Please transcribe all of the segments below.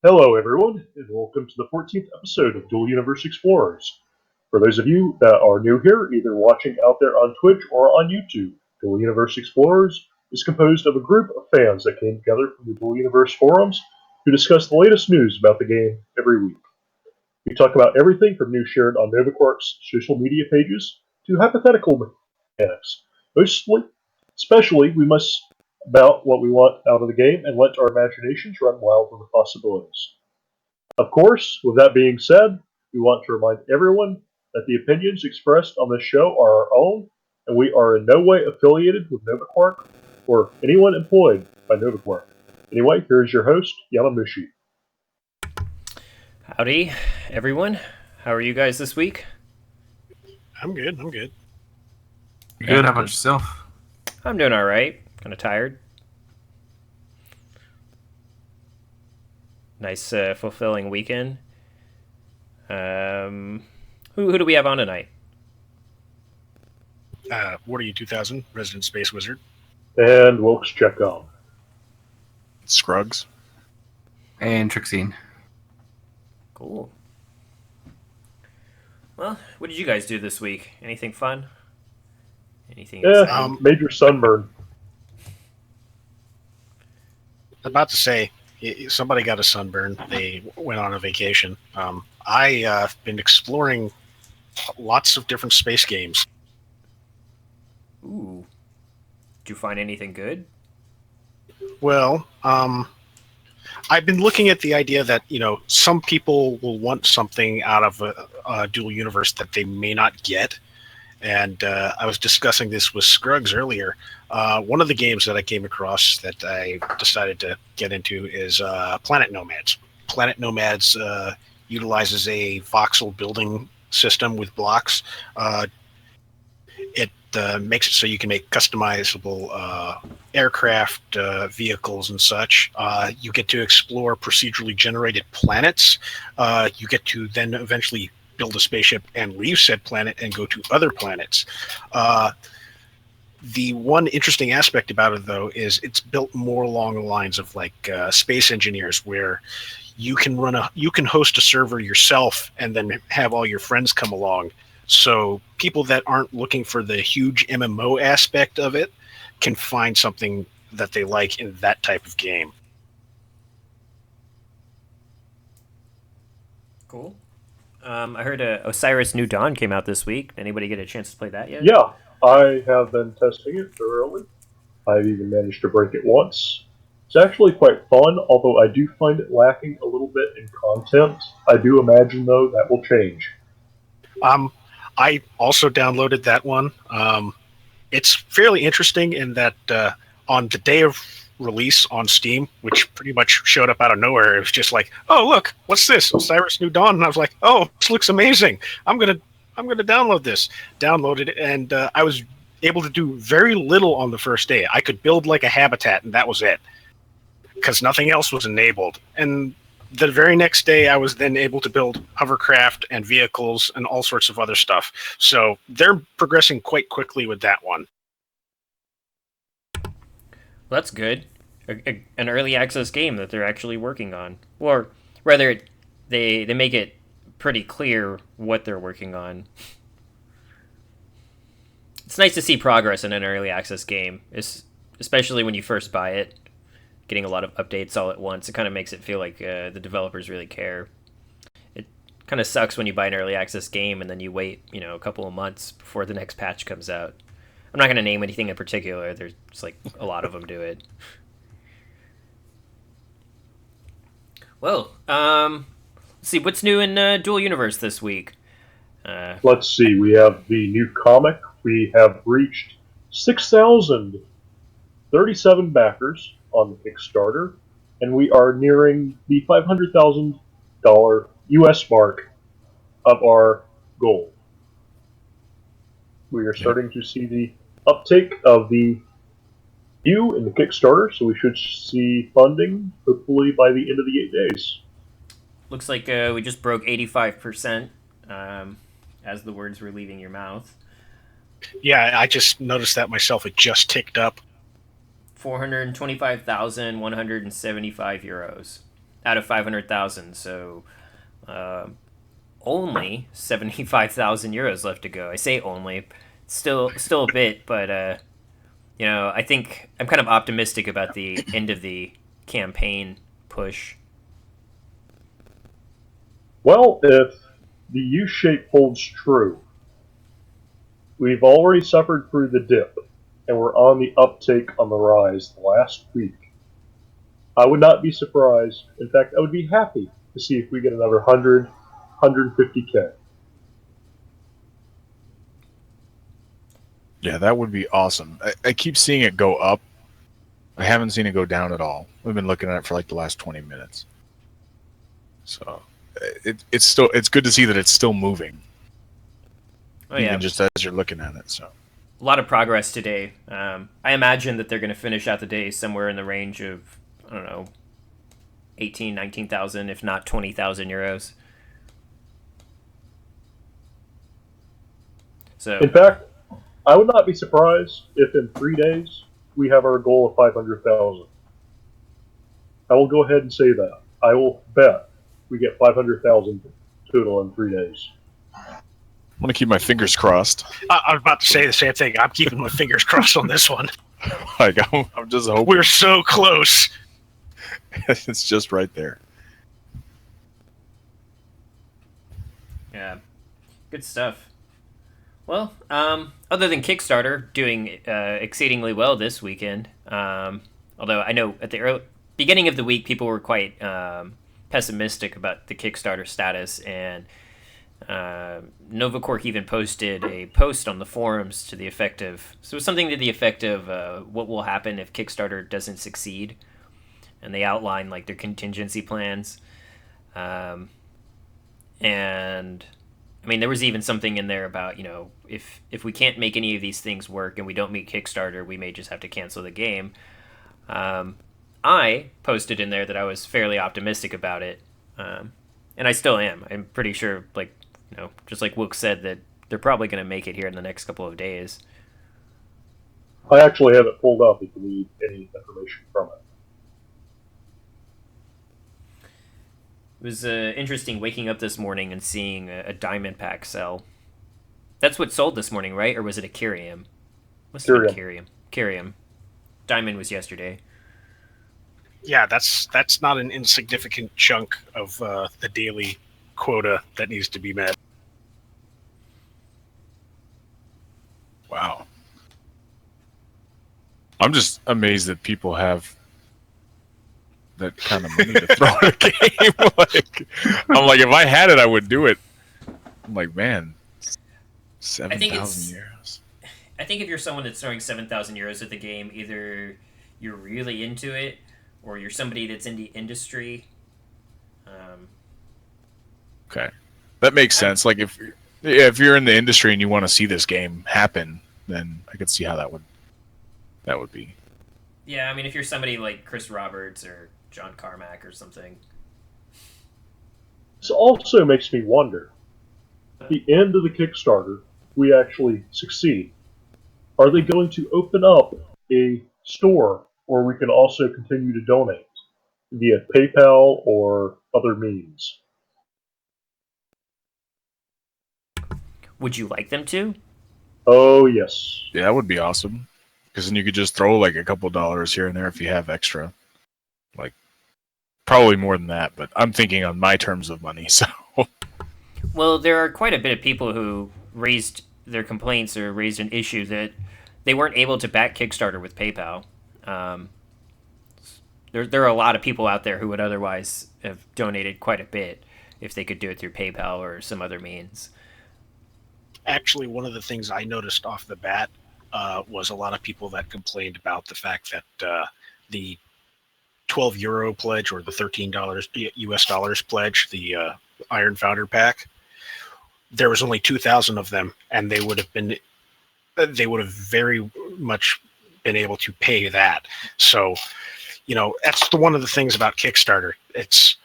Hello, everyone, and welcome to the 14th episode of DUExplorers. For those of you that are new here, either watching out there on Twitch or on YouTube, Explorers is composed of a group of fans that came together from the Dual Universe forums to discuss the latest news about the game every week. We talk about everything from news shared on NovaQuark's social media pages to hypothetical mechanics. Mostly, especially, we must about what we want out of the game and let our imaginations run wild with the possibilities. Of course, with that being said, we want to remind everyone that the opinions expressed on this show are our own, and we are in no way affiliated with NovaQuark or anyone employed by NovaQuark. Anyway, here is your host, Yamamushi. Howdy, everyone. How are you guys this week? I'm good. Good. How about yourself? I'm doing all right. Kind of tired. Nice, fulfilling weekend. Who do we have on tonight? What are you, 2000? Resident Space Wizard. And Wilkes Chekhov. Scruggs. And Trixine. Cool. Well, what did you guys do this week? Anything fun? Anything exciting? Major sunburn. About to say, somebody got a sunburn. They went on a vacation. I've been exploring lots of different space games. Ooh. Did you find anything good? Well, I've been looking at the idea that, some people will want something out of a dual universe that they may not get. And I was discussing this with Scruggs earlier. One of the games that I came across that I decided to get into is Planet Nomads. Planet Nomads utilizes a voxel building system with blocks. It makes it so you can make customizable aircraft, vehicles, and such. You get to explore procedurally generated planets. You get to then eventually build a spaceship and leave said planet and go to other planets. The one interesting aspect about it, though, is it's built more along the lines of like Space Engineers, where you can host a server yourself and then have all your friends come along. So people that aren't looking for the huge MMO aspect of it can find something that they like in that type of game. Cool. I heard Osiris New Dawn came out this week. Anybody get a chance to play that yet? Yeah, I have been testing it thoroughly. I've even managed to break it once. It's actually quite fun, although I do find it lacking a little bit in content. I do imagine, though, that will change. I also downloaded that one. It's fairly interesting in that on the day of release on Steam, which pretty much showed up out of nowhere, it was just like, oh, look, what's this? Osiris New Dawn. And I was like, oh, this looks amazing. I'm gonna download this. Downloaded it, and I was able to do very little on the first day. I could build like a habitat, and that was it, because nothing else was enabled. And the very next day, I was then able to build hovercraft and vehicles and all sorts of other stuff. So they're progressing quite quickly with that one. Well, that's good. An early access game that they're actually working on. Or rather, they make it pretty clear what they're working on. It's nice to see progress in an early access game, especially when you first buy it. Getting a lot of updates all at once, it kind of makes it feel like the developers really care. It kind of sucks when you buy an early access game and then you wait, a couple of months before the next patch comes out. I'm not going to name anything in particular. There's like a lot of them do it. Well, let's see, what's new in Dual Universe this week? Let's see, we have the new comic. We have reached 6,037 backers on the Kickstarter, and we are nearing the $500,000 US mark of our goal. We are starting to see the uptake of the view in the Kickstarter, so we should see funding hopefully by the end of the 8 days. Looks like we just broke 85% as the words were leaving your mouth. Yeah, I just noticed that myself. It just ticked up. 425,175 euros. out of 500,000. So only 75,000 euros left to go. I say only, still a bit, but I think I'm kind of optimistic about the end of the campaign push. Well, if the U-shape holds true, we've already suffered through the dip, and we're on the uptake on the rise last week. I would not be surprised. In fact, I would be happy to see if we get another 100, 150K. Yeah, that would be awesome. I keep seeing it go up. I haven't seen it go down at all. We've been looking at it for like the last 20 minutes. So it's good to see that it's still moving. Oh yeah, even just as you're looking at it. So a lot of progress today. I imagine that they're going to finish out the day somewhere in the range of, I don't know, 18, 19,000, if not 20,000 euros. So, In fact, I would not be surprised if in 3 days we have our goal of 500,000. I will go ahead and say that. I will bet we get 500,000 total in 3 days. I want to keep my fingers crossed. I was about to say the same thing. I'm keeping my fingers crossed on this one. Like I'm just hoping. We're so close. It's just right there. yeah, good stuff. Well, other than Kickstarter doing exceedingly well this weekend, although I know at the beginning of the week people were quite pessimistic about the Kickstarter status, and Novacork even posted a post on the forums to the effect of, so something to the effect of what will happen if Kickstarter doesn't succeed, and they outline like their contingency plans, and I mean there was even something in there about, if we can't make any of these things work and we don't meet Kickstarter, we may just have to cancel the game. I posted in there that I was fairly optimistic about it, and I still am. I'm pretty sure, just like Wook said, that they're probably going to make it here in the next couple of days. I actually have it pulled up if you need any information from it. It was interesting waking up this morning and seeing a diamond pack sell. That's what sold this morning, right? Or was it a Kyrium? Must have been Kyrium. Kyrium. Diamond was yesterday. Yeah, that's not an insignificant chunk of the daily quota that needs to be met. Wow. I'm just amazed that people have that kind of money to throw at a game. I'm like, if I had it, I would do it. I'm like, man, 7,000 euros. I think if you're someone that's throwing 7,000 euros at the game, either you're really into it, or you're somebody that's in the industry. Okay, that makes sense. Like if you're in the industry and you want to see this game happen, then I could see how that would be. Yeah, I mean, if you're somebody like Chris Roberts or John Carmack or something. This also makes me wonder, at the end of the Kickstarter, we actually succeed. Are they going to open up a store where we can also continue to donate via PayPal or other means? Would you like them to? Oh, yes. Yeah, that would be awesome. Because then you could just throw like a couple dollars here and there if you have extra. Like, probably more than that, but I'm thinking on my terms of money, so. Well, there are quite a bit of people who raised their complaints or raised an issue that they weren't able to back Kickstarter with PayPal. There are a lot of people out there who would otherwise have donated quite a bit if they could do it through PayPal or some other means. Actually, one of the things I noticed off the bat was a lot of people that complained about the fact that the €12 pledge or the $13 US dollars pledge, the Iron Founder pack, there was only 2,000 of them, and they would have very much been able to pay that. So, that's one of the things about Kickstarter. It's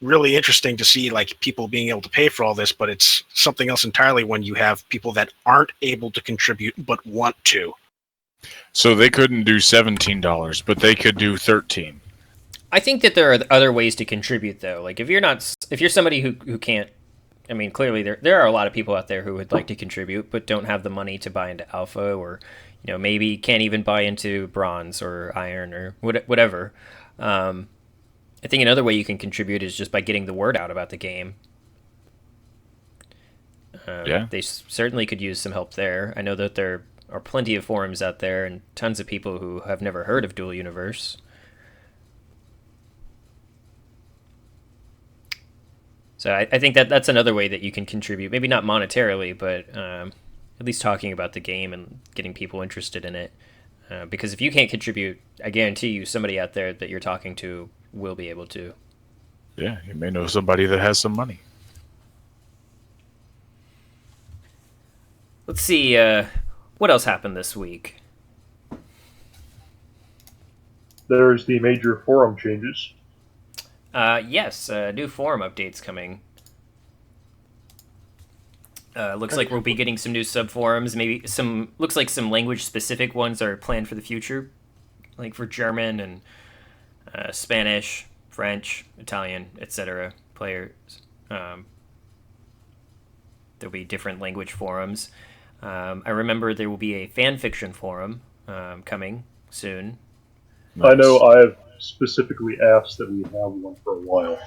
really interesting to see like people being able to pay for all this, but it's something else entirely when you have people that aren't able to contribute but want to. So they couldn't do $17, but they could do $13. I think that there are other ways to contribute, though. Like if you're somebody who can't. I mean, clearly there are a lot of people out there who would like to contribute, but don't have the money to buy into alpha, or maybe can't even buy into bronze or iron or whatever. I think another way you can contribute is just by getting the word out about the game. They certainly could use some help there. I know that there are plenty of forums out there and tons of people who have never heard of Dual Universe. So I think that's another way that you can contribute. Maybe not monetarily, but at least talking about the game and getting people interested in it. Because if you can't contribute, I guarantee you somebody out there that you're talking to will be able to. Yeah, you may know somebody that has some money. Let's see, what else happened this week? There's the major forum changes. Yes, new forum updates coming. Looks like we'll be getting some new sub-forums. Maybe looks like some language-specific ones are planned for the future. Like for German and Spanish, French, Italian, etc. players. There'll be different language forums. I remember there will be a fan fiction forum coming soon. Nice. I know I've specifically asked that we have one for a while.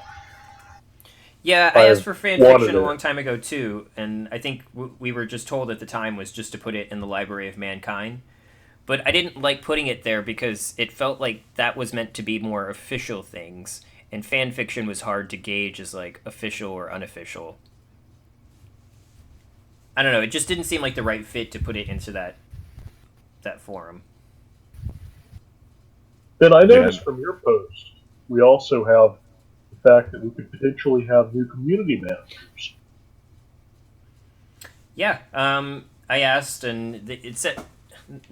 Yeah, I asked for fan fiction a long time ago too, and I think we were just told at the time was just to put it in the Library of Mankind. But I didn't like putting it there because it felt like that was meant to be more official things, and fan fiction was hard to gauge as like official or unofficial. I don't know, it just didn't seem like the right fit to put it into that forum. Then I noticed from your post, we also have the fact that we could potentially have new community managers. Yeah, I asked, and it said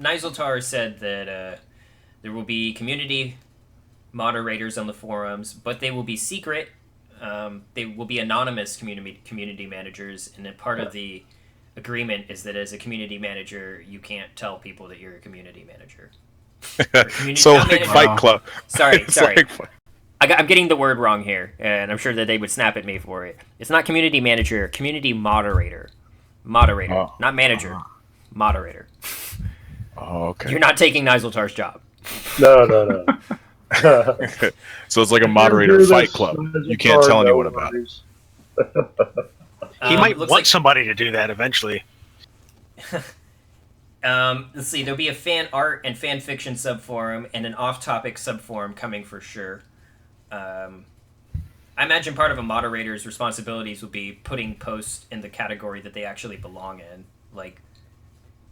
Nizeltar said that there will be community moderators on the forums, but they will be secret. They will be anonymous community managers, and then part of the agreement is that as a community manager, you can't tell people that you're a community manager. So like manager. Fight Club. Sorry. I'm getting the word wrong here, and I'm sure that they would snap at me for it. It's not community manager, community moderator. Moderator, not manager. Moderator. Oh, okay. You're not taking Nizeltar's job. No. So it's like a moderator Fight Club. You can't tell anyone about it. He might want somebody to do that eventually. Let's see. There'll be a fan art and fan fiction subforum and an off-topic subforum coming for sure. I imagine part of a moderator's responsibilities will be putting posts in the category that they actually belong in. Like,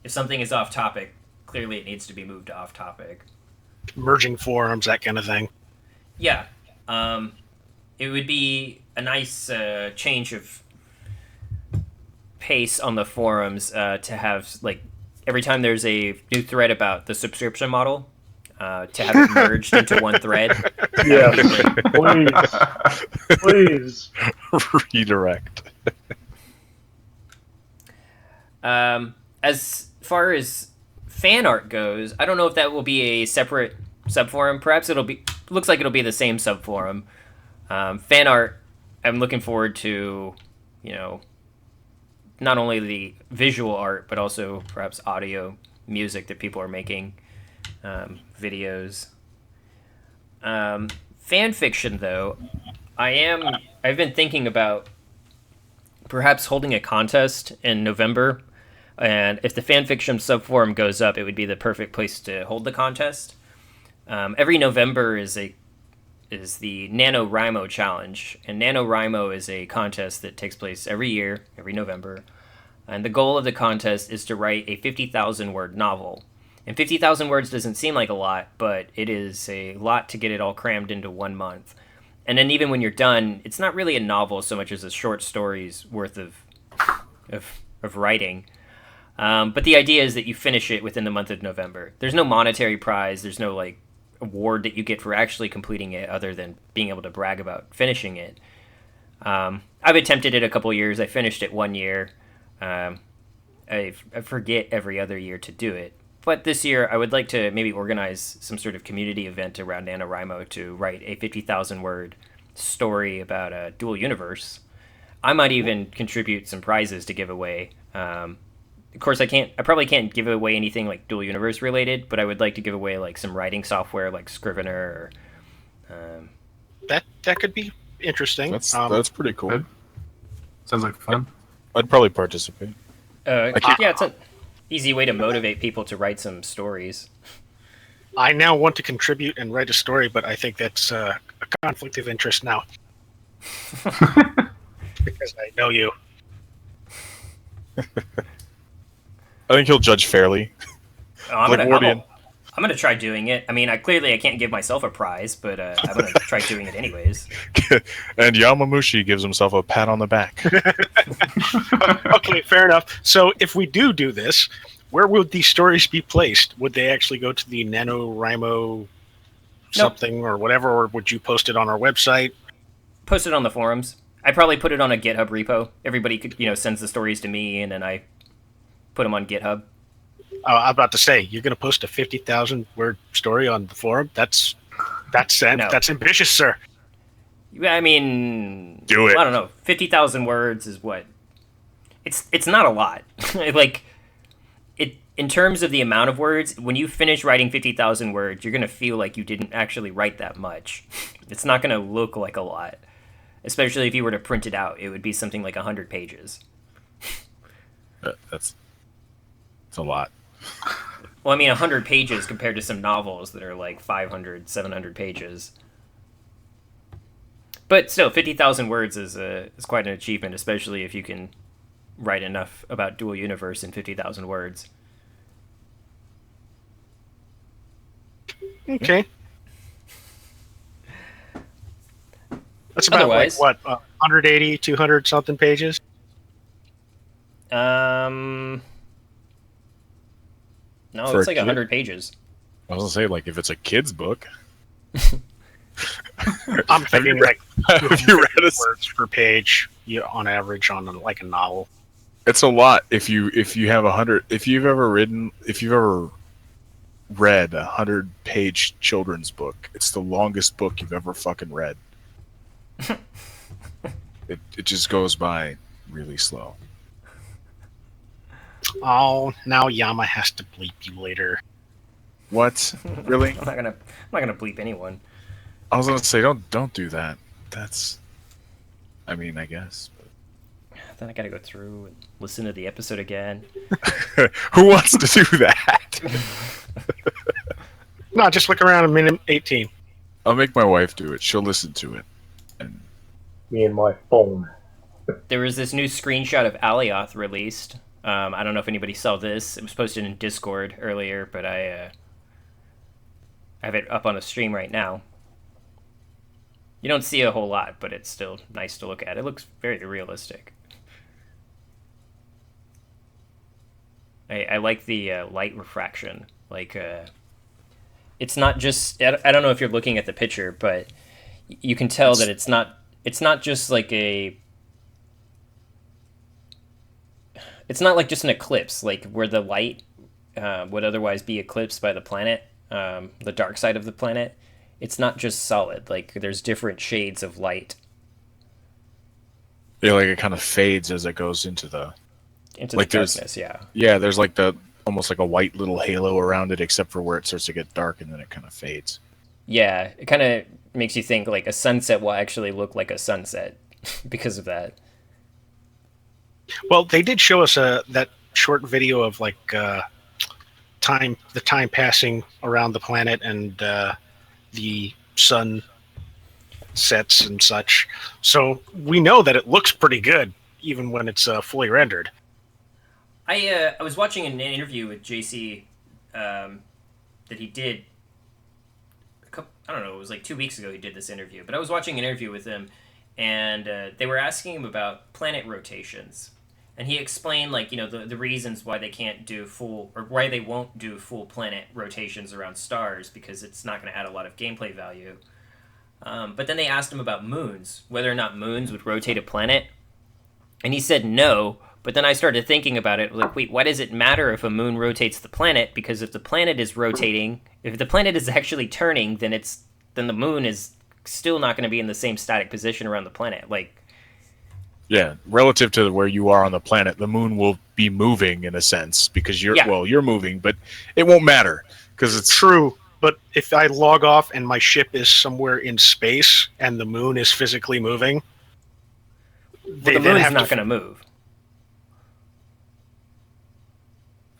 if something is off-topic, clearly it needs to be moved to off-topic. Merging forums, that kind of thing. Yeah. It would be a nice change of pace on the forums to have, like, every time there's a new thread about the subscription model, to have it merged into one thread. Yeah, please. Redirect. As far as fan art goes, I don't know if that will be a separate subforum. Perhaps looks like it'll be the same subforum. Fan art, I'm looking forward to, not only the visual art, but also perhaps audio, music that people are making, videos. Fan fiction, though, I've been thinking about perhaps holding a contest in November, and if the fan fiction subforum goes up, it would be the perfect place to hold the contest. Every November is the NaNoWriMo Challenge, and NaNoWriMo is a contest that takes place every year, every November, and the goal of the contest is to write a 50,000-word novel. And 50,000 words doesn't seem like a lot, but it is a lot to get it all crammed into 1 month. And then even when you're done, it's not really a novel so much as a short story's worth of writing. But the idea is that you finish it within the month of November. There's no monetary prize. There's no award that you get for actually completing it other than being able to brag about finishing it. I've attempted it a couple years. I finished it 1 year. I forget every other year to do it. But this year, I would like to maybe organize some sort of community event around NaNoWriMo to write a 50,000 word story about a dual universe. I might even contribute some prizes to give away. Of course, I probably can't give away anything like dual universe related, but I would like to give away like some writing software like Scrivener. Or, That could be interesting. That's pretty cool. Good. Sounds like fun. I'd probably participate. yeah, it's an easy way to motivate people to write some stories. I now want to contribute and write a story, but I think that's a conflict of interest now. Because I know you. I think he'll judge fairly. I'm Like Wardian. gonna try doing it. I mean, I can't give myself a prize, but I'm gonna try doing it anyways. And Yamamushi gives himself a pat on the back. Okay, fair enough. So if we do this, where would these stories be placed? Would they actually go to the NaNoWriMo something or whatever, or would you post it on our website? Post it on the forums. I probably put it on a GitHub repo. Everybody could, sends the stories to me, and then I put them on GitHub. I'm about to say, you're going to post a 50,000 word story on the forum? That's ambitious, sir. I mean, Do it. I don't know. 50,000 words is what? It's not a lot. Like, in terms of the amount of words, when you finish writing 50,000 words, you're going to feel like you didn't actually write that much. It's not going to look like a lot. Especially if you were to print it out, it would be something like 100 pages. That's a lot. Well, I mean, 100 pages compared to some novels that are like 500, 700 pages. But still, 50,000 words is quite an achievement, especially if you can write enough about Dual Universe in 50,000 words. Okay. That's about Otherwise- 180, 200 something pages? No, For it's a like kid? 100 pages. I was gonna say, like, if it's a kid's book. I'm thinking like Have you read 250 a? words per page on average on like a novel. It's a lot. If you have 100, if you've ever read a 100-page children's book, it's the longest book you've ever fucking read. It just goes by really slow. Oh, now Yama has to bleep you later. What? Really? I'm not gonna bleep anyone. I was gonna say, don't do that. That's, I mean, I guess. Then I gotta go through and listen to the episode again. Who wants to do that? No, just look around a minute 18. I'll make my wife do it. She'll listen to it. And Me and my phone. There was this new screenshot of Alioth released. I don't know if anybody saw this. It was posted in Discord earlier, but I have it up on a stream right now. You don't see a whole lot, but it's still nice to look at. It looks very realistic. I like the light refraction. Like, it's not just... I don't know if you're looking at the picture, but you can tell that it's not just like a... It's not like just an eclipse, like where the light would otherwise be eclipsed by the planet, the dark side of the planet. It's not just solid. Like, there's different shades of light. yeah, like it kind of fades as it goes into the Into there's- the darkness, yeah. Yeah, there's like almost like a white little halo around it, except for where it starts to get dark and then it kind of fades. Yeah, it kind of makes you think like a sunset will actually look like a sunset because of that. Well, they did show us that short video of like the time passing around the planet and the sun sets and such. So we know that it looks pretty good, even when it's fully rendered. I was watching an interview with JC that he did. I don't know. It was like 2 weeks ago he did this interview, but I was watching an interview with him, and they were asking him about planet rotations, and he explained like the reasons why they can't do full or why they won't do full planet rotations around stars because it's not going to add a lot of gameplay value. But then they asked him about moons, whether or not moons would rotate a planet, and he said no, But then I started thinking about it, like, wait, why does it matter if a moon rotates the planet? Because if the planet is rotating, if the planet is actually turning, then the moon is still not going to be in the same static position around the planet. Like, Yeah, relative to where you are on the planet, the moon will be moving in a sense because you're moving, but it won't matter because it's True, but if I log off and my ship is somewhere in space and the moon is physically moving, the moon's not going to move.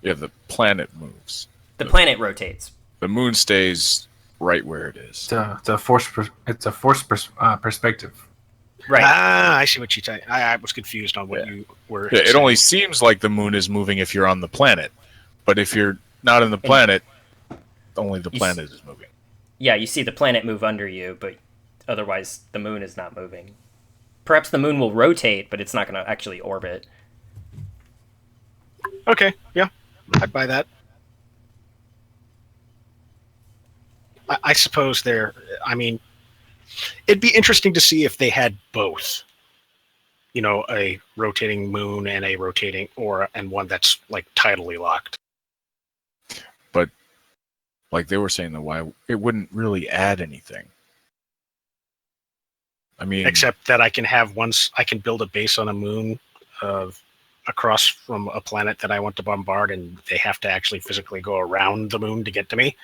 Yeah, the planet moves. The planet rotates. The moon stays right where it is. It's a force perspective. Right. Ah, I see what you say. I was confused on what you were Yeah, it saying. only seems like the moon is moving if you're on the planet, but if you're not in the planet, only the planet is moving. Yeah, you see the planet move under you, but otherwise the moon is not moving. Perhaps the moon will rotate, but it's not going to actually orbit. Okay, yeah, I'd buy that. I suppose I mean, it'd be interesting to see if they had both. You know, a rotating moon and a rotating and one that's like tidally locked. But like they were saying, why it wouldn't really add anything. I mean, Except that I can build a base on a moon across from a planet that I want to bombard, and they have to actually physically go around the moon to get to me.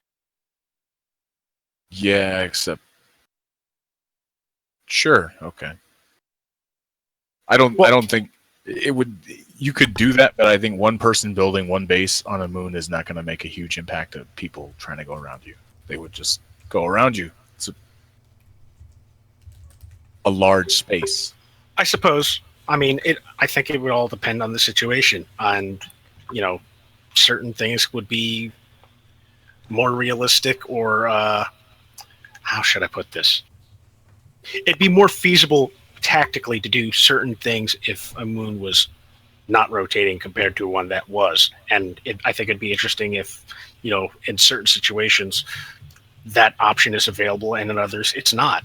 yeah, except sure, okay. I don't think it would. You could do that, but I think one person building one base on a moon is not going to make a huge impact of people trying to go around you. They would just go around you. It's a large space. I suppose. I mean, I think it would all depend on the situation, and you know, certain things would be more realistic, or how should I put this? It'd be more feasible tactically to do certain things if a moon was not rotating compared to one that was, and I think it'd be interesting if, you know, in certain situations that option is available, and in others it's not.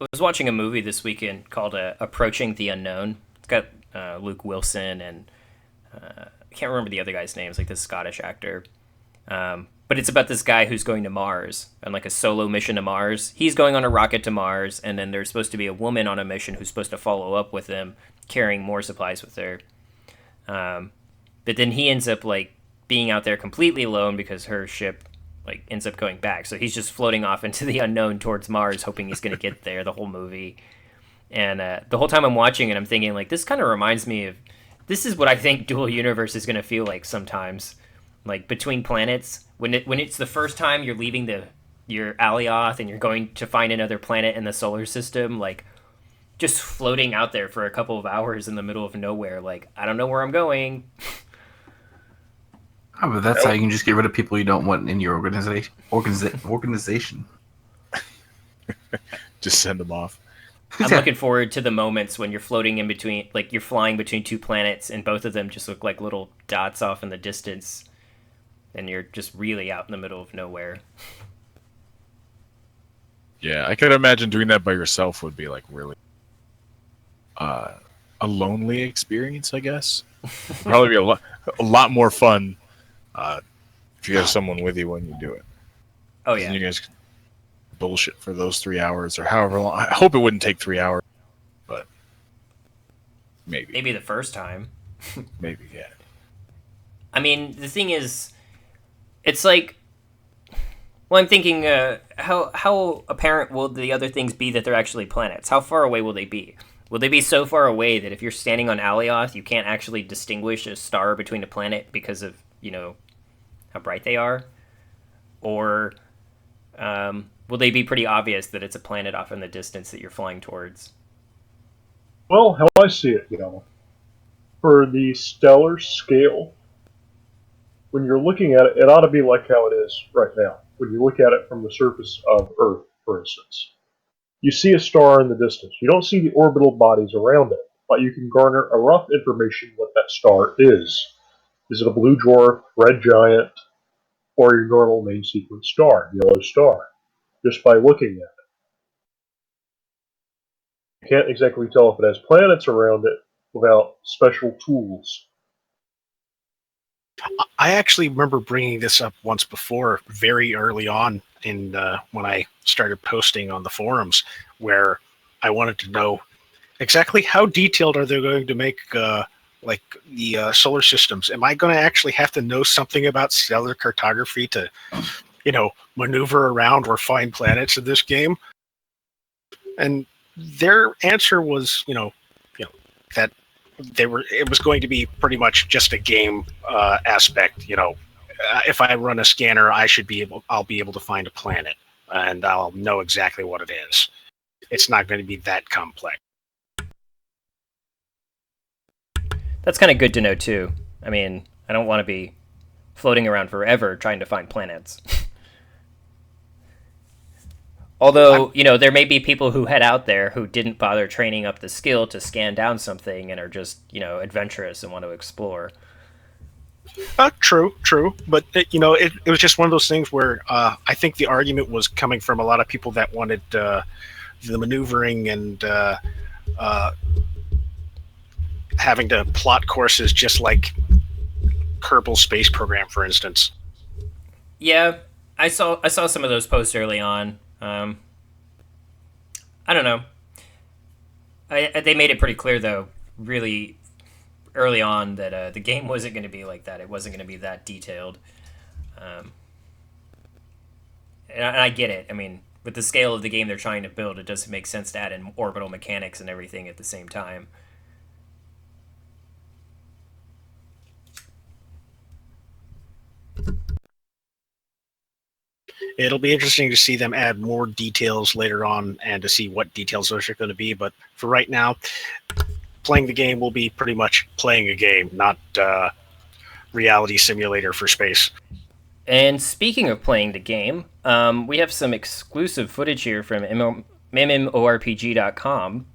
I was watching a movie this weekend called Approaching the Unknown. It's got Luke Wilson and I can't remember the other guy's name. It's like this Scottish actor. But it's about this guy who's going to Mars on like a solo mission to Mars. He's going on a rocket to Mars, and then there's supposed to be a woman on a mission who's supposed to follow up with him, carrying more supplies with her. But then he ends up like being out there completely alone because her ship like ends up going back. So he's just floating off into the unknown towards Mars, hoping he's going to get there the whole movie. And the whole time I'm watching it, I'm thinking like this kind of reminds me of this is what I think Dual Universe is going to feel like sometimes, like between planets. When it's the first time you're leaving your Alioth and you're going to find another planet in the solar system, like just floating out there for a couple of hours in the middle of nowhere, like I don't know where I'm going. Oh, but that's how you can just get rid of people you don't want in your organization. Just send them off. I'm looking forward to the moments when you're floating in between, like you're flying between two planets and both of them just look like little dots off in the distance. And you're just really out in the middle of nowhere. Yeah, I could imagine doing that by yourself would be like really a lonely experience, I guess. Probably be a lot more fun if you have someone with you when you do it. Oh yeah. And you guys can bullshit for those 3 hours or however long. I hope it wouldn't take 3 hours, but maybe. Maybe the first time. Maybe, yeah. I mean, the thing is, it's like, well, I'm thinking, how apparent will the other things be that they're actually planets? How far away will they be? Will they be so far away that if you're standing on Alioth, you can't actually distinguish a star between a planet because of, you know, how bright they are? Or will they be pretty obvious that it's a planet off in the distance that you're flying towards? Well, how I see it, for the stellar scale, when you're looking at it, it ought to be like how it is right now. When you look at it from the surface of Earth, for instance, you see a star in the distance. You don't see the orbital bodies around it, but you can garner a rough information what that star is. Is it a blue dwarf, red giant, or your normal main sequence star, yellow star? Just by looking at it. You can't exactly tell if it has planets around it, without special tools. I actually remember bringing this up once before, very early on in when I started posting on the forums, where I wanted to know exactly how detailed are they going to make like the solar systems. Am I going to actually have to know something about stellar cartography to, maneuver around or find planets in this game? And their answer was, that it was going to be pretty much just a game aspect. If I run a scanner, I'll be able to find a planet, and I'll know exactly what it is. It's not going to be that complex. That's kind of good to know too. I mean, I don't want to be floating around forever trying to find planets. Although, there may be people who head out there who didn't bother training up the skill to scan down something and are just, adventurous and want to explore. True. But, it was just one of those things where I think the argument was coming from a lot of people that wanted the maneuvering and having to plot courses just like Kerbal Space Program, for instance. Yeah, I saw some of those posts early on. I don't know. They made it pretty clear, though, really early on, that the game wasn't going to be like that. It wasn't going to be that detailed. And I get it. I mean, with the scale of the game they're trying to build, it doesn't make sense to add in orbital mechanics and everything at the same time. It'll be interesting to see them add more details later on and to see what details those are going to be. But for right now, playing the game will be pretty much playing a game, not reality simulator for space. And speaking of playing the game, we have some exclusive footage here from MMORPG.com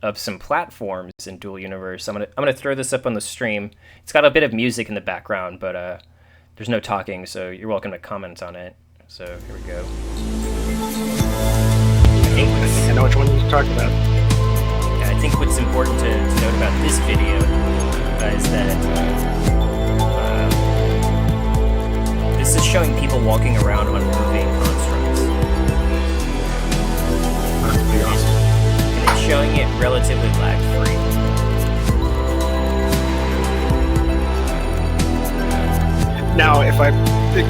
of some platforms in Dual Universe. I'm gonna throw this up on the stream. It's got a bit of music in the background, but there's no talking, so you're welcome to comment on it. So here we go. I think I know which one you're talking about. I think what's important to note about this video is that this is showing people walking around on moving constructs. That's pretty awesome. And it's showing it relatively lag-free. Now,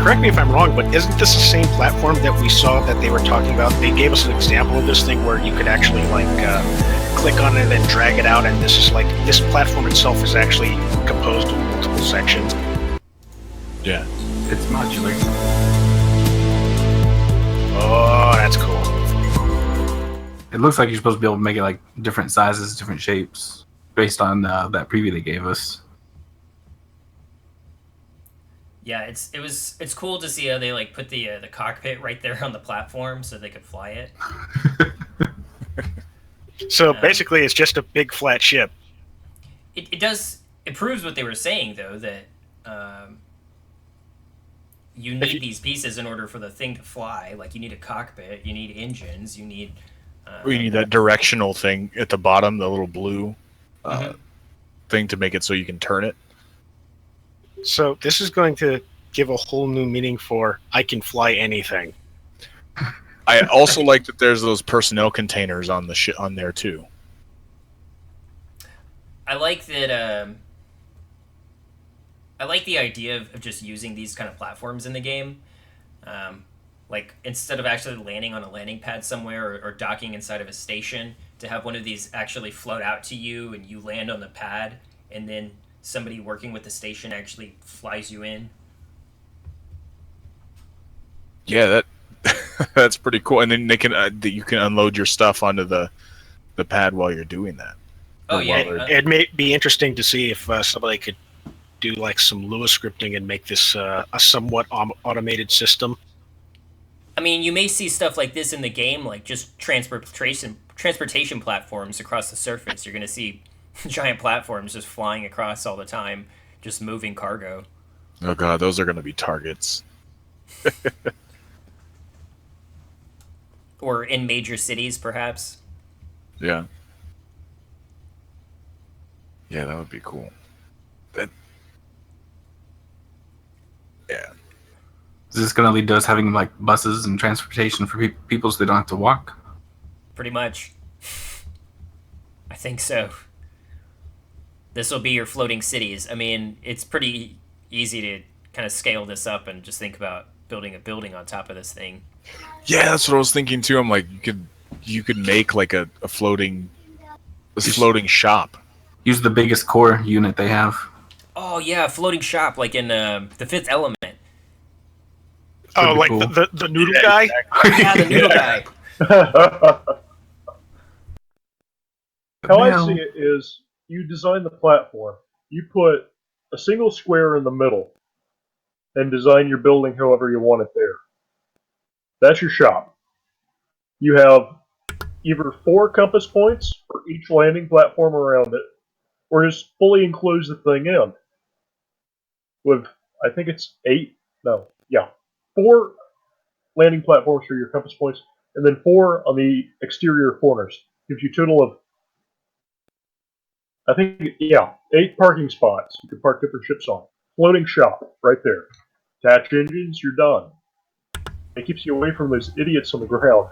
correct me if I'm wrong, but isn't this the same platform that we saw that they were talking about? They gave us an example of this thing where you could actually click on it and then drag it out, and this platform itself is actually composed of multiple sections. Yeah. It's modular. Oh, that's cool. It looks like you're supposed to be able to make it like different sizes, different shapes, based on that preview they gave us. Yeah, it's cool to see how they put the cockpit right there on the platform so they could fly it. So basically, it's just a big flat ship. It proves what they were saying, though, that you need these pieces in order for the thing to fly. Like, you need a cockpit, you need engines, you need We need that directional thing at the bottom, the little blue thing to make it so you can turn it. So this is going to give a whole new meaning for I can fly anything. I also like that there's those personnel containers on on there too. I like that. I like the idea of just using these kind of platforms in the game. Like, instead of actually landing on a landing pad somewhere or docking inside of a station, to have one of these actually float out to you and you land on the pad, and then somebody working with the station actually flies you in. Yeah, that's pretty cool. And then they can you can unload your stuff onto the pad while you're doing that. Oh yeah, it may be interesting to see if somebody could do some Lua scripting and make this a somewhat automated system. I mean, you may see stuff like this in the game, like just transportation platforms across the surface. You're going to see giant platforms just flying across all the time, just moving cargo. Oh god, those are going to be targets. Or in major cities, perhaps. Yeah. Yeah, that would be cool. That. Yeah. Is this going to lead to us having like buses and transportation for people so they don't have to walk? Pretty much. I think so. This will be your floating cities. I mean, it's pretty easy to kind of scale this up and just think about building a building on top of this thing. Yeah, that's what I was thinking too. I'm like, you could make like a floating shop. Use the biggest core unit they have. Oh yeah, floating shop like in The Fifth Element. Oh, like cool. the noodle guy? Yeah, the noodle guy. How I see it is, you design the platform, you put a single square in the middle, and design your building however you want it there. That's your shop. You have either 4 compass points for each landing platform around it, or just fully enclose the thing in. With, I think it's 4 landing platforms for your compass points, and then 4 on the exterior corners. Gives you a total of, I think, 8 parking spots you can park different ships on. Floating shop, right there. Attach engines, you're done. It keeps you away from those idiots on the ground.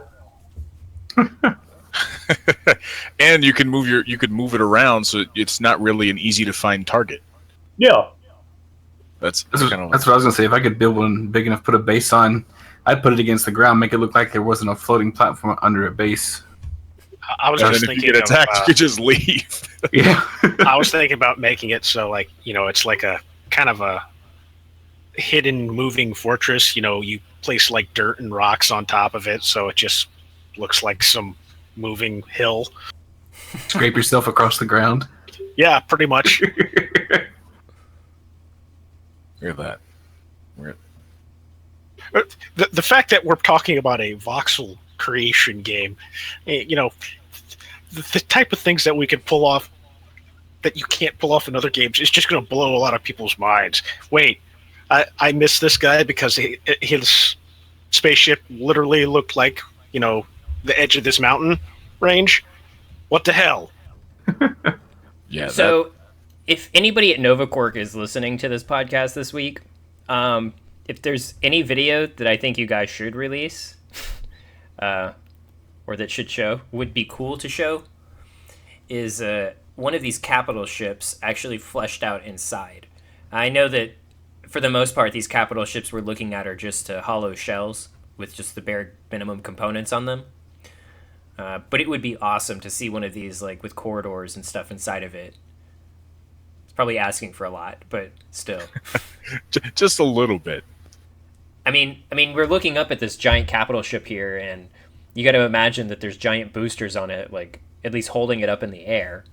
And you can move it around, so it's not really an easy to find target. Yeah. That's That's kind of what I was gonna say. If I could build one big enough, put a base on, I'd put it against the ground, make it look like there wasn't a floating platform under a base. I was and just then if you thinking get attacked, you could just leave. Yeah. I was thinking about making it so, like, it's like a kind of a hidden moving fortress. You place like dirt and rocks on top of it, so it just looks like some moving hill. Scrape yourself across the ground. Yeah, pretty much. Look at that. The fact that we're talking about a voxel creation game, the type of things that we can pull off that you can't pull off in other games is just going to blow a lot of people's minds. Wait, I missed this guy because his spaceship literally looked like, the edge of this mountain range. What the hell? Yeah. So, if anybody at NovaCork is listening to this podcast this week, if there's any video that I think you guys should release, or that should show, would be cool to show, is one of these capital ships actually fleshed out inside. I know that for the most part, these capital ships we're looking at are just hollow shells with just the bare minimum components on them. But it would be awesome to see one of these, like, with corridors and stuff inside of it. It's probably asking for a lot, but still. Just a little bit. I mean, we're looking up at this giant capital ship here, and you got to imagine that there's giant boosters on it, like, at least holding it up in the air.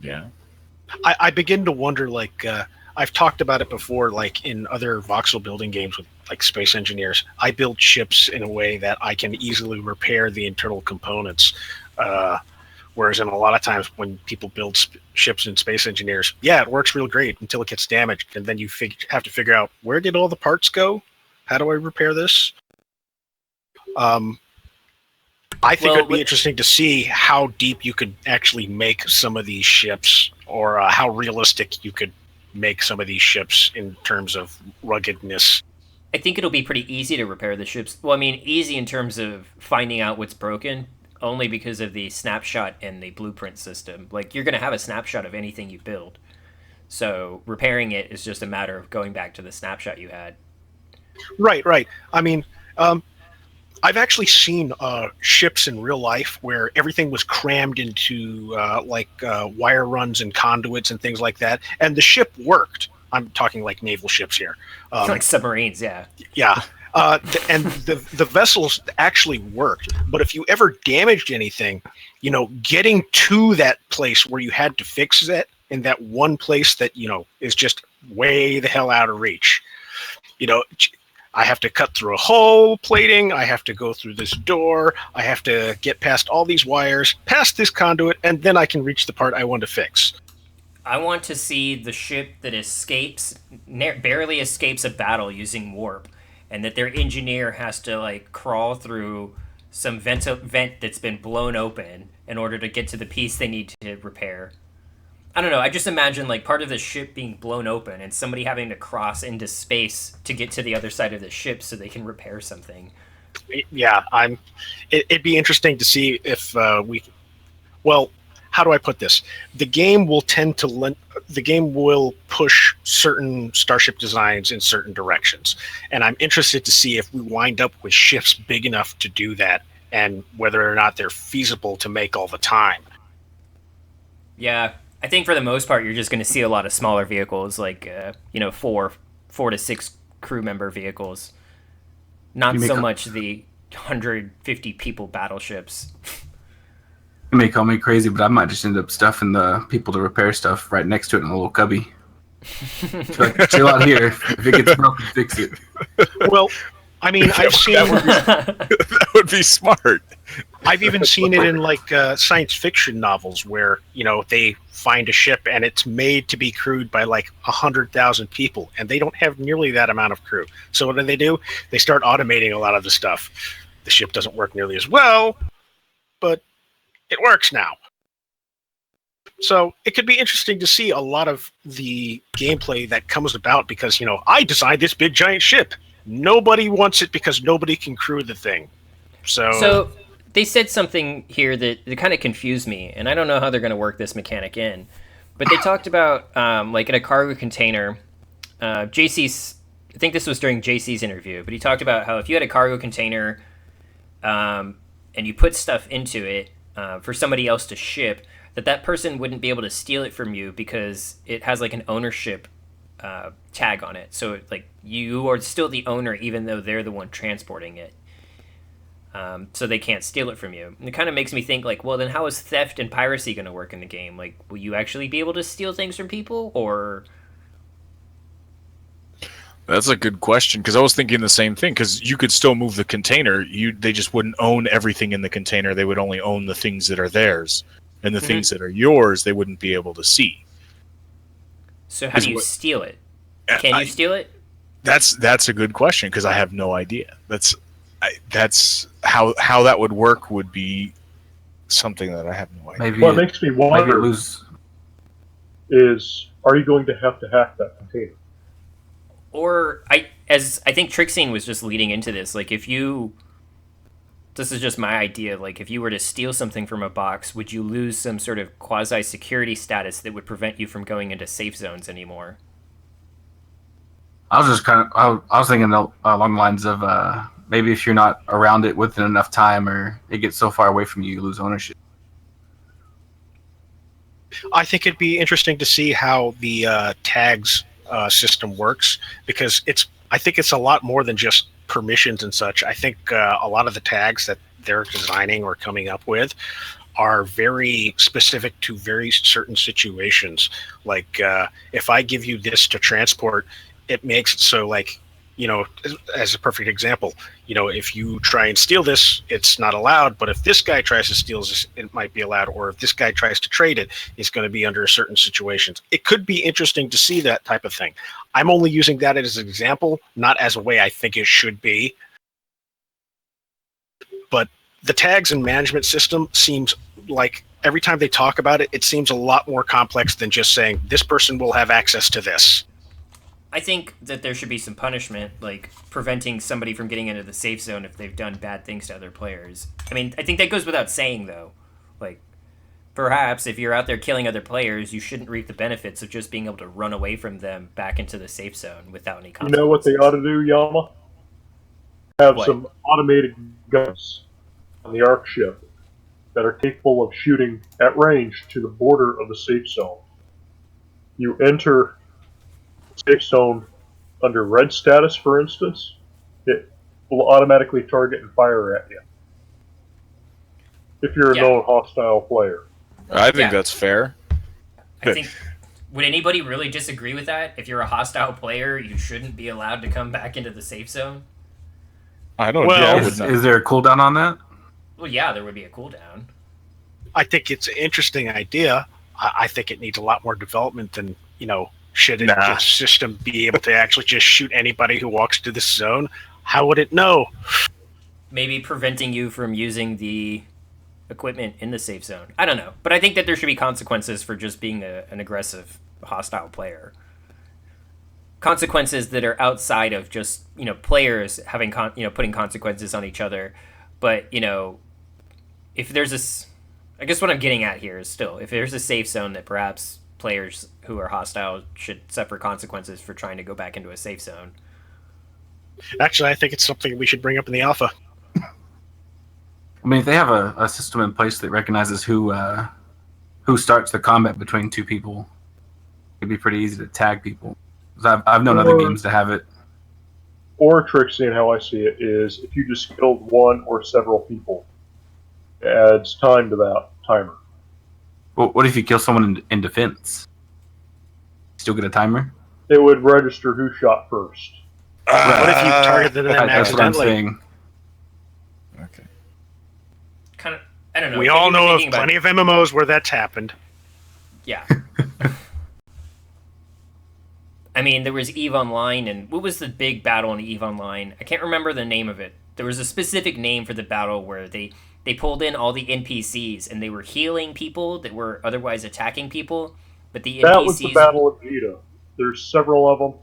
Yeah. I begin to wonder, like, I've talked about it before, like in other voxel building games with like Space Engineers. I build ships in a way that I can easily repair the internal components. Whereas in a lot of times when people build ships in Space Engineers, it works real great until it gets damaged. And then you have to figure out, where did all the parts go? How do I repair this? I think it'd be interesting to see how deep you could actually make some of these ships, or how realistic you could make some of these ships in terms of ruggedness. I think it'll be pretty easy to repair the ships. Well, I mean, easy in terms of finding out what's broken, only because of the snapshot and the blueprint system. Like, you're going to have a snapshot of anything you build. So repairing it is just a matter of going back to the snapshot you had. Right. I mean, I've actually seen ships in real life where everything was crammed into wire runs and conduits and things like that, and the ship worked. I'm talking like naval ships here. Like submarines, yeah. Yeah. And the vessels actually worked. But if you ever damaged anything, getting to that place where you had to fix it in that one place that, is just way the hell out of reach. I have to cut through a hole plating. I have to go through this door. I have to get past all these wires, past this conduit, and then I can reach the part I want to fix. I want to see the ship that barely escapes a battle using warp, and that their engineer has to, like, crawl through some vent that's been blown open in order to get to the piece they need to repair. I don't know. I just imagine like part of the ship being blown open and somebody having to cross into space to get to the other side of the ship so they can repair something. Yeah, it'd be interesting to see if well, how do I put this? The game will push certain starship designs in certain directions, and I'm interested to see if we wind up with ships big enough to do that, and whether or not they're feasible to make all the time. Yeah, I think for the most part, you're just going to see a lot of smaller vehicles, like four to six crew member vehicles. Not so much the 150 people battleships. You may call me crazy, but I might just end up stuffing the people to repair stuff right next to it in a little cubby. Like, chill out here. If it gets broken, fix it. Well, I mean, I've seen that would be smart. I've even seen it in like science fiction novels where they find a ship and it's made to be crewed by like 100,000 people, and they don't have nearly that amount of crew. So what do? They start automating a lot of the stuff. The ship doesn't work nearly as well, but it works now. So it could be interesting to see a lot of the gameplay that comes about because, I designed this big giant ship. Nobody wants it because nobody can crew the thing. So they said something here that kind of confused me, and I don't know how they're going to work this mechanic in. But they talked about, like in a cargo container, JC's, I think this was during JC's interview, but he talked about how if you had a cargo container and you put stuff into it for somebody else to ship, that person wouldn't be able to steal it from you because it has like an ownership tag on it. So like you are still the owner even though they're the one transporting it. So they can't steal it from you. And it kind of makes me think like, well, then how is theft and piracy going to work in the game? Like, will you actually be able to steal things from people, or? That's a good question, because I was thinking the same thing, because you could still move the container. They just wouldn't own everything in the container. They would only own the things that are theirs. And the things that are yours, they wouldn't be able to see. So how do you steal it? Can you steal it? That's a good question, because I have no idea. That's how that would work would be something that I have no idea. Maybe what makes me wonder is, are you going to hack that container? Or I think Trixine was just leading into this. Like, this is just my idea. Like, if you were to steal something from a box, would you lose some sort of quasi-security status that would prevent you from going into safe zones anymore? I was thinking along the lines of maybe if you're not around it within enough time, or it gets so far away from you, you lose ownership. I think it'd be interesting to see how the tags system works, because I think it's a lot more than just permissions and such. I think a lot of the tags that they're designing or coming up with are very specific to very certain situations. Like if I give you this to transport, it makes it so, like, as a perfect example, if you try and steal this, it's not allowed, but if this guy tries to steal this, it might be allowed, or if this guy tries to trade it, it's going to be under certain situations. It could be interesting to see that type of thing. I'm only using that as an example, not as a way I think it should be. But the tags and management system seems like every time they talk about it, it seems a lot more complex than just saying this person will have access to this. I think that there should be some punishment, like preventing somebody from getting into the safe zone if they've done bad things to other players. I mean, I think that goes without saying, though. Like, perhaps if you're out there killing other players, you shouldn't reap the benefits of just being able to run away from them back into the safe zone without any consequences. You know what they ought to do, Yama? Have some automated guns on the Ark ship that are capable of shooting at range to the border of the safe zone. You enter safe zone under red status, for instance, it will automatically target and fire at you if you're a known hostile player. I think that's fair. I think, would anybody really disagree with that? If you're a hostile player, you shouldn't be allowed to come back into the safe zone? I don't know. Is there a cooldown on that? Well, yeah, there would be a cooldown. I think it's an interesting idea. I think it needs a lot more development than, should the system be able to actually just shoot anybody who walks to this zone? How would it know? Maybe preventing you from using the equipment in the safe zone. I don't know, but I think that there should be consequences for just being an aggressive, hostile player. Consequences that are outside of just players having putting consequences on each other, but if there's this, I guess what I'm getting at here is still if there's a safe zone that perhaps players who are hostile should suffer consequences for trying to go back into a safe zone. Actually, I think it's something we should bring up in the alpha. I mean, if they have a system in place that recognizes who starts the combat between two people, it'd be pretty easy to tag people. 'Cause I've known other games to have it. Or, Trixie, and how I see it, is if you just killed one or several people, it adds time to that timer. Well, what if you kill someone in defense? Still get a timer? It would register who shot first. What if you targeted them That's what I'm accidentally? saying. Okay. Kind of, I don't know. We all know of Thinking about- plenty of MMOs where that's happened. Yeah. I mean, there was EVE Online, and what was the big battle in EVE Online? I can't remember the name of it. There was a specific name for the battle where they pulled in all the NPCs, and they were healing people that were otherwise attacking people, but the NPCs... That was the Battle of Vita. There's several of them.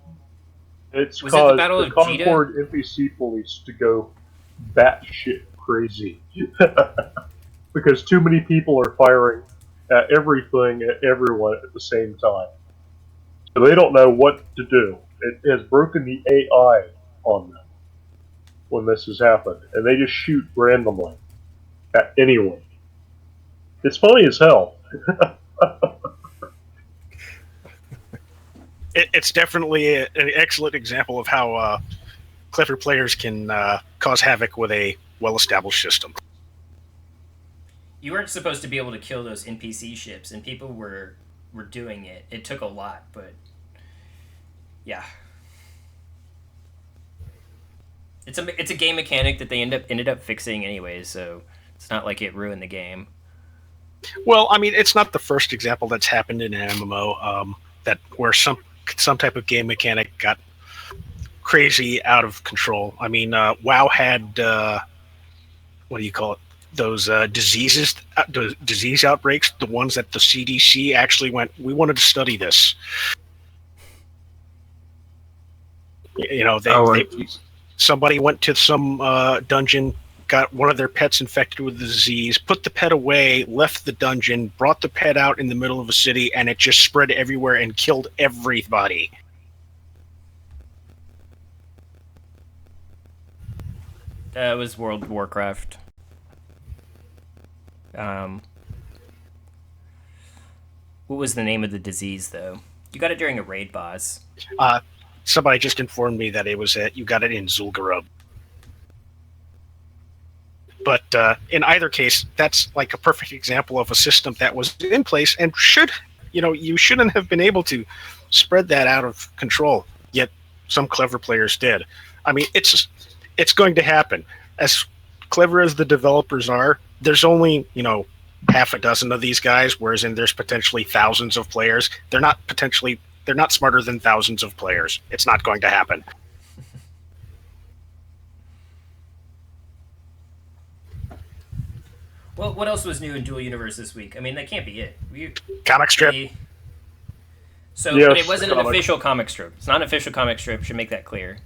It's Was it the caused Battle the of Vita? Concord NPC police to go batshit crazy. Because too many people are firing at everything at everyone at the same time. So they don't know what to do. It has broken the AI on them when this has happened. And they just shoot randomly at anyone. It's funny as hell. It's definitely an excellent example of how clever players can cause havoc with a well-established system. You weren't supposed to be able to kill those NPC ships, and people were doing it. It took a lot, but yeah, it's a game mechanic that they ended up fixing anyways. So it's not like it ruined the game. Well, I mean, it's not the first example that's happened in an MMO that where some type of game mechanic got crazy out of control. I mean, WoW had what do you call it? Those disease outbreaks, the ones that the CDC actually went, we wanted to study this. Somebody went to some dungeon, got one of their pets infected with the disease, put the pet away, left the dungeon, brought the pet out in the middle of a city, and it just spread everywhere and killed everybody. It was World of Warcraft. What was the name of the disease, though? You got it during a raid boss. Somebody just informed me that it was you got it in Zul'Gurub. But in either case, that's like a perfect example of a system that was in place and you shouldn't have been able to spread that out of control. Yet some clever players did. I mean, it's going to happen. As clever as the developers are, there's only half a dozen of these guys, whereas there's potentially thousands of players. They're not smarter than thousands of players. It's not going to happen. Well, what else was new in Dual Universe this week? I mean, that can't be it. Comic strip. So, Yes, but it wasn't an comic. official comic strip. It's not an official comic strip. Should make that clear.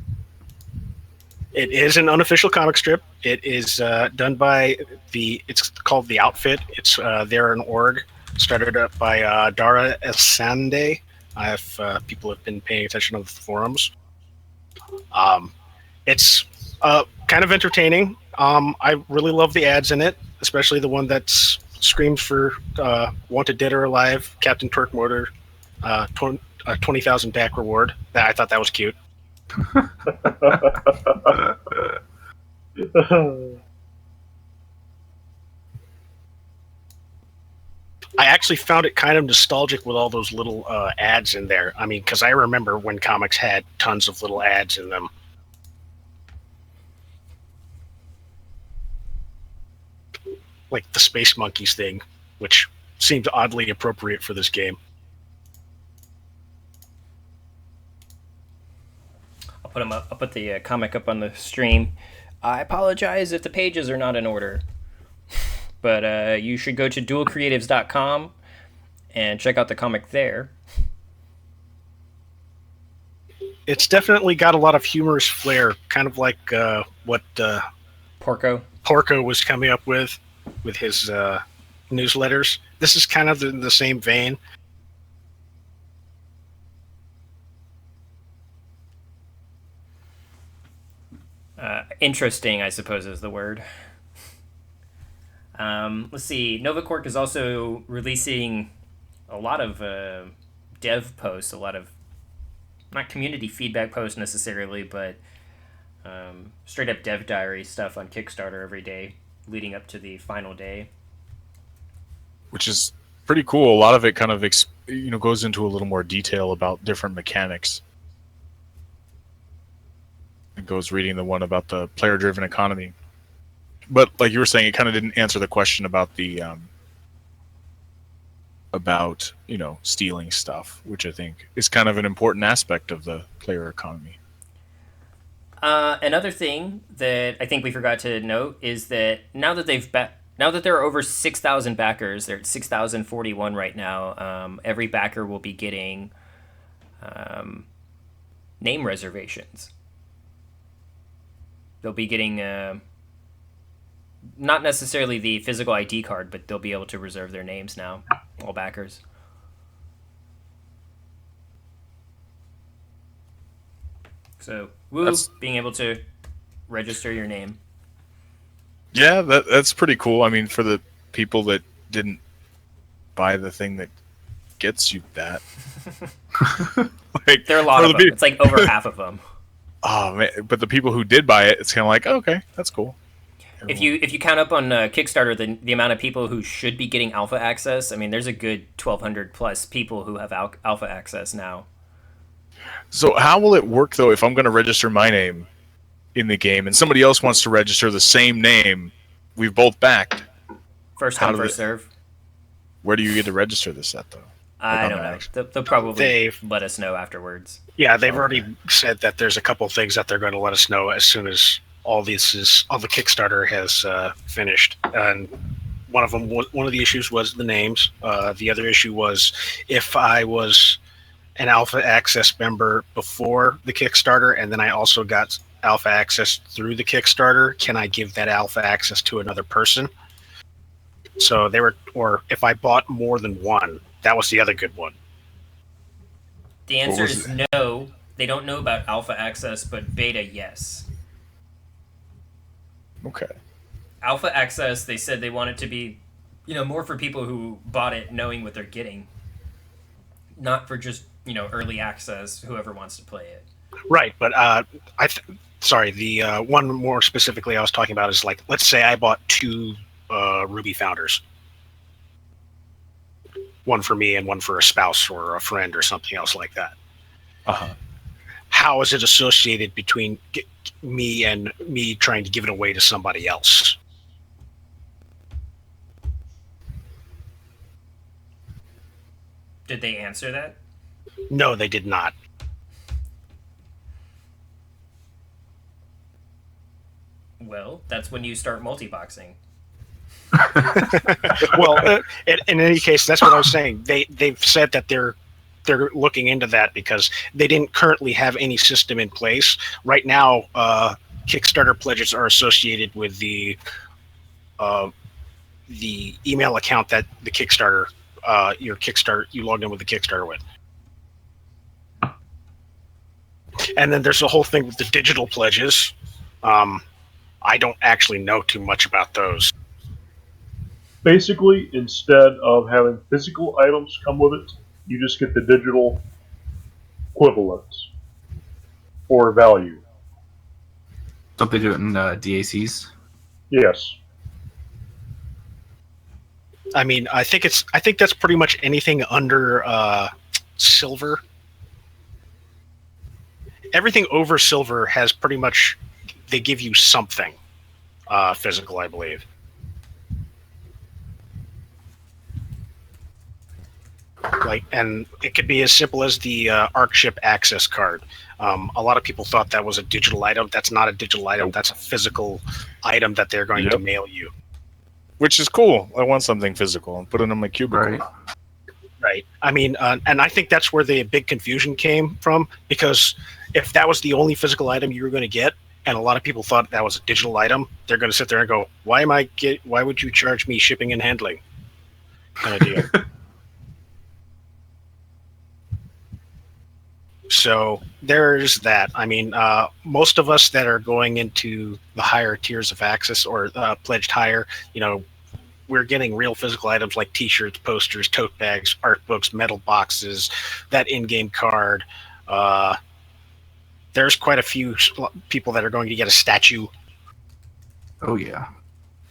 It is an unofficial comic strip. It is done by it's called The Outfit. It's they're an org started up by Dara Esande. If people have been paying attention on the forums. It's kind of entertaining. I really love the ads in it, especially the one that screams for Wanted Dead or Alive, Captain Torque Motor, 20,000 back reward. I thought that was cute. I actually found it kind of nostalgic with all those little ads in there. I mean, because I remember when comics had tons of little ads in them. Like the Space Monkeys thing, which seemed oddly appropriate for this game. I'll put them up. I'll put the comic up on the stream. I apologize if the pages are not in order. but you should go to duelcreatives.com and check out the comic there. It's definitely got a lot of humorous flair, kind of like what Porco was coming up with his newsletters. This is kind of in the same vein. Interesting, I suppose, is the word. Let's see. Nova Cork is also releasing a lot of dev posts, a lot of not community feedback posts necessarily, but straight up dev diary stuff on Kickstarter every day leading up to the final day. Which is pretty cool. A lot of it kind of goes into a little more detail about different mechanics. It goes reading the one about the player-driven economy. But like you were saying, it kind of didn't answer the question about the stealing stuff, which I think is kind of an important aspect of the player economy. Another thing that I think we forgot to note is that now that there are over 6,000 backers, they're at 6,041 right now. Every backer will be getting name reservations. They'll be getting not necessarily the physical ID card, but they'll be able to reserve their names now, all backers. So, being able to register your name. Yeah, that's pretty cool. I mean, for the people that didn't buy the thing that gets you that. There are a lot of them. It's like over half of them. Oh man! But the people who did buy it, it's kind of like, oh, okay, that's cool. If you count up on Kickstarter the amount of people who should be getting alpha access, I mean, there's a good 1,200 plus people who have alpha access now. So how will it work though if I'm going to register my name in the game and somebody else wants to register the same name we've both backed? First come, first serve. Where do you get to register this at though? I don't know. They'll probably let us know afterwards. Yeah, they've already said that there's a couple things that they're going to let us know as soon as all the Kickstarter has finished. And one of the issues was the names. The other issue was if I was an alpha access member before the Kickstarter and then I also got alpha access through the Kickstarter, can I give that alpha access to another person? So or if I bought more than one. That was the other good one. The answer is no. They don't know about alpha access, but beta, yes. Okay. Alpha access, they said they want it to be, more for people who bought it knowing what they're getting. Not for just, early access, whoever wants to play it. Right, but the one more specifically I was talking about is like, let's say I bought 2 Ruby Founders. One for me and one for a spouse or a friend or something else like that. Uh-huh. How is it associated between me and me trying to give it away to somebody else? Did they answer that? No, they did not. Well, that's when you start multi-boxing. Well, in any case, that's what I was saying. They've said that they're looking into that because they didn't currently have any system in place right now. Kickstarter pledges are associated with the email account that the Kickstarter you logged in with the Kickstarter with, and then there's the whole thing with the digital pledges. I don't actually know too much about those. Basically, instead of having physical items come with it, you just get the digital equivalent or value. Don't they do it in DACs? Yes. I mean, I think that's pretty much anything under silver. Everything over silver has pretty much, they give you something physical, I believe. And it could be as simple as the ARC ship access card. A lot of people thought that was a digital item. That's not a digital item. That's a physical item that they're going to mail you. which is cool. I want something physical and put it in my cubicle. Right. Right. I mean, and I think that's where the big confusion came from, because if that was the only physical item you were going to get, and a lot of people thought that was a digital item, they're going to sit there and go, why would you charge me shipping and handling? Kind of deal. So there's that. I mean, most of us that are going into the higher tiers of access or pledged higher, we're getting real physical items like T-shirts, posters, tote bags, art books, metal boxes, that in-game card. There's quite a few people that are going to get a statue. Oh yeah.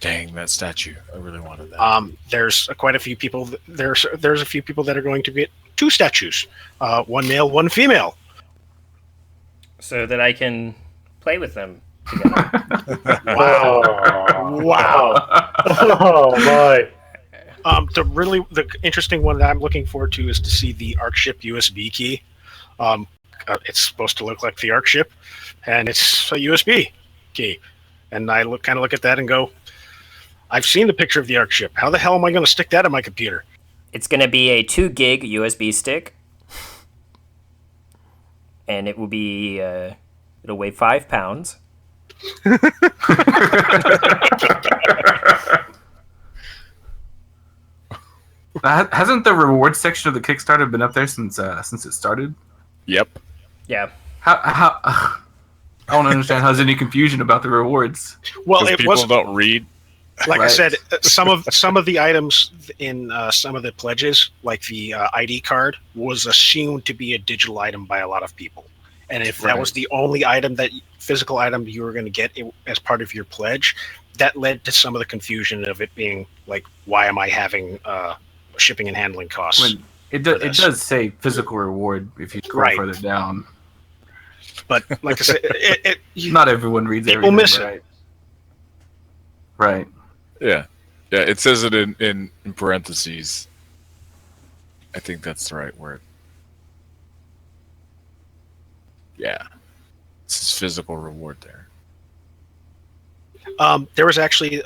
Dang, that statue! I really wanted that. There's quite a few people. There's a few people that are going to get 2 statues, one male, one female, so that I can play with them together. Wow. Oh my! The interesting one that I'm looking forward to is to see the ArcShip USB key. It's supposed to look like the ArcShip, and it's a USB key. And I look at that and go, I've seen the picture of the ArcShip. How the hell am I going to stick that in my computer? It's going to be a 2 gig USB stick, and it will be it'll weigh 5 pounds. Hasn't the reward section of the Kickstarter been up there since it started? Yep. Yeah. How I don't understand how there's any confusion about the rewards. Well, Because it people was don't read. like I Right. said, some of the items in some of the pledges, like the ID card, was assumed to be a digital item by a lot of people. And if that was the only physical item you were going to get as part of your pledge, that led to some of the confusion of it being like, why am I having shipping and handling costs? When it does say physical reward if you scroll Right. further down. But like I said, Not everyone reads People everything. miss it. Right. Right. Yeah. Yeah, it says it in parentheses. I think that's the right word. Yeah. It's his physical reward there. there was actually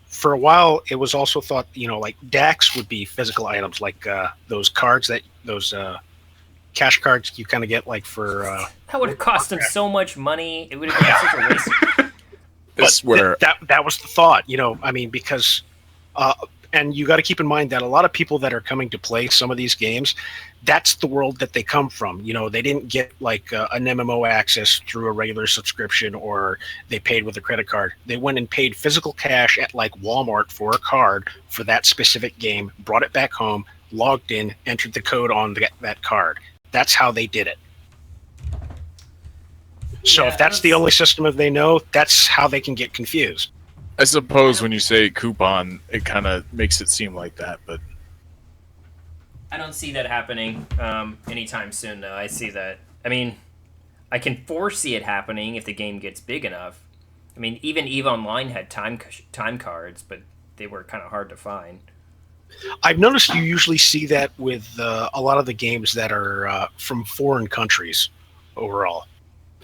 for a while it was also thought like DAX would be physical items, like those cards those cash cards you kind of get like for That would have cost them so much money. It would have been such a waste. That's where that was the thought, I mean, because and you got to keep in mind that a lot of people that are coming to play some of these games, that's the world that they come from. They didn't get like an MMO access through a regular subscription, or they paid with a credit card. They went and paid physical cash at like Walmart for a card for that specific game, brought it back home, logged in, entered the code on that card. That's how they did it. So Yeah, if that's the only system that they know, that's how they can get confused. I suppose when you say coupon, it kind of makes it seem like that, but I don't see that happening anytime soon, though. I see that. I mean, I can foresee it happening if the game gets big enough. I mean, even EVE Online had time cards, but they were kind of hard to find. I've noticed you usually see that with a lot of the games that are from foreign countries overall,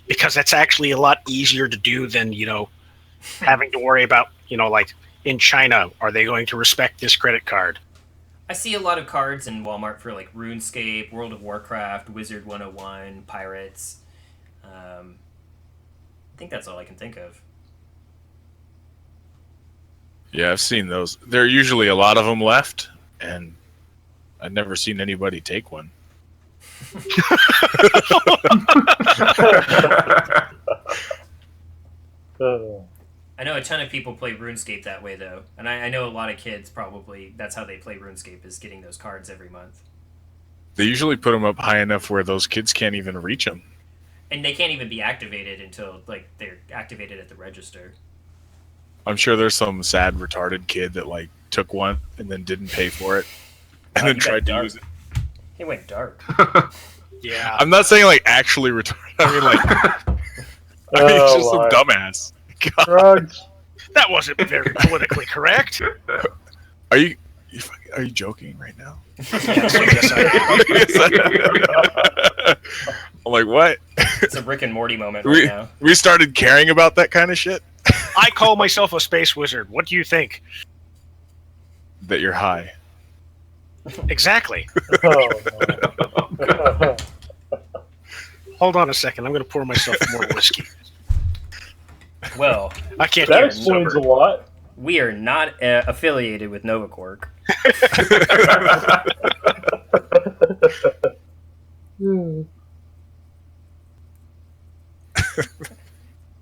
because that's actually a lot easier to do than, having to worry about, like in China, are they going to respect this credit card? I see a lot of cards in Walmart for like RuneScape, World of Warcraft, Wizard 101, Pirates. I think that's all I can think of. yeah, I've seen those. There are usually a lot of them left, and I've never seen anybody take one. I know a ton of people play RuneScape that way, though. And I know a lot of kids probably, that's how they play RuneScape, is getting those cards every month. They usually put them up high enough where those kids can't even reach them. And they can't even be activated until, like, they're activated at the register. I'm sure there's some sad, retarded kid that, like, took one and then didn't pay for it and then he tried went to dark. use it. He went dark. Yeah. I'm not saying, like, actually retarded. I mean, like, he's just some dumbass. God. Drugs. That wasn't very politically correct. Are you joking right now? Yes, I I'm like, what? It's a Rick and Morty moment right now. We started caring about that kind of shit? I call myself a space wizard. What do you think? that you're high. Exactly. Oh, no. Hold on a second. I'm going to pour myself more whiskey. Well, I can't That hear explains a sober. lot. we are not affiliated with Novacork.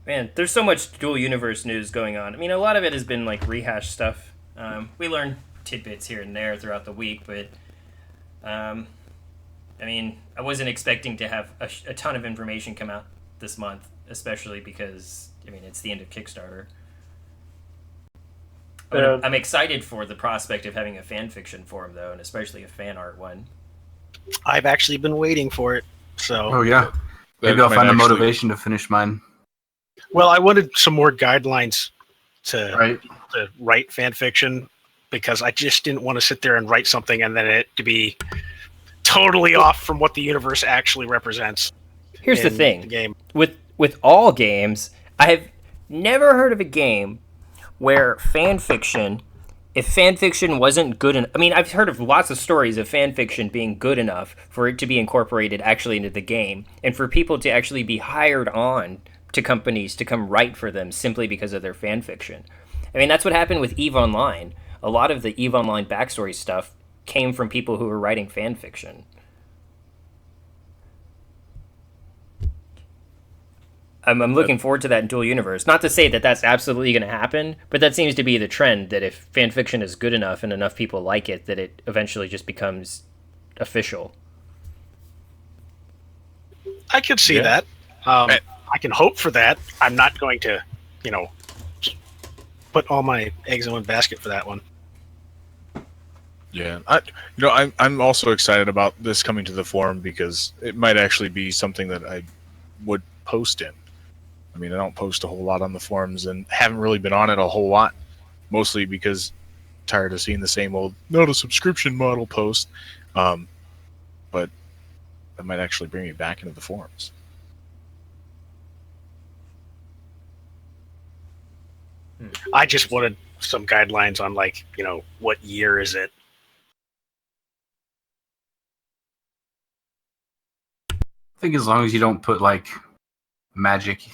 Man, there's so much dual universe news going on. I mean, a lot of it has been like rehash stuff. We learn tidbits here and there throughout the week, but I mean, I wasn't expecting to have a ton of information come out this month, especially because I mean it's the end of Kickstarter. Yeah. I'm excited for the prospect of having a fan fiction forum though, and especially a fan art one. I've actually been waiting for it. So, Oh yeah. Maybe That I'll might find the actually- motivation to finish mine. well, I wanted some more guidelines to Right. write fan fiction because I just didn't want to sit there and write something and then it to be totally off from what the universe actually represents. Here's the in thing. the game. With all games, I have never heard of a game where fan fiction, if fan fiction wasn't good enough, I mean, I've heard of lots of stories of fan fiction being good enough for it to be incorporated actually into the game, and for people to actually be hired on to companies to come write for them simply because of their fan fiction. I mean, that's what happened with EVE Online. A lot of the EVE Online backstory stuff came from people who were writing fan fiction. I'm looking forward to that in Dual Universe. Not to say that that's absolutely going to happen, but that seems to be the trend, that if fan fiction is good enough and enough people like it, that it eventually just becomes official. I could see Yeah. that. I can hope for that. I'm not going to, put all my eggs in one basket for that one. Yeah, I'm also excited about this coming to the forum because it might actually be something that I would post in. I mean, I don't post a whole lot on the forums and haven't really been on it a whole lot, mostly because I'm tired of seeing the same old not a subscription model post. But that might actually bring me back into the forums. I just wanted some guidelines on what year is it? I think as long as you don't put like magic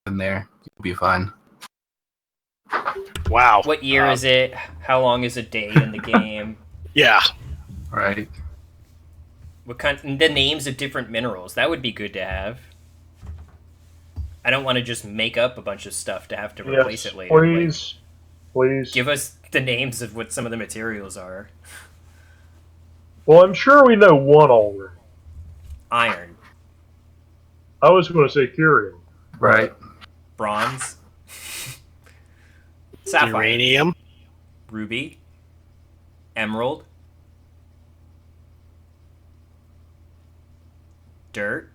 in there, you'll be fine. Wow. What year is it? How long is a day in the game? Yeah. Right. What kind? The names of different minerals. That would be good to have. I don't want to just make up a bunch of stuff to have to replace Yes, it later. Like, please. give us the names of what some of the materials are. Well, I'm sure we know one already. Iron, I was going to say Curium. Right. bronze, sapphire, Uranium. ruby, emerald, dirt.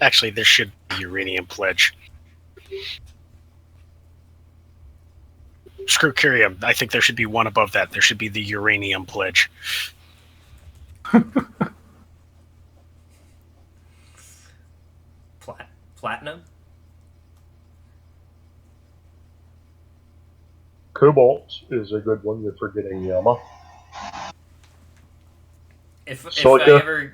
Actually, there should be uranium pledge. Screw curium. I think there should be one above that. There should be the uranium pledge. Platinum. Cobalt is a good one. You're forgetting Yama. If Silica.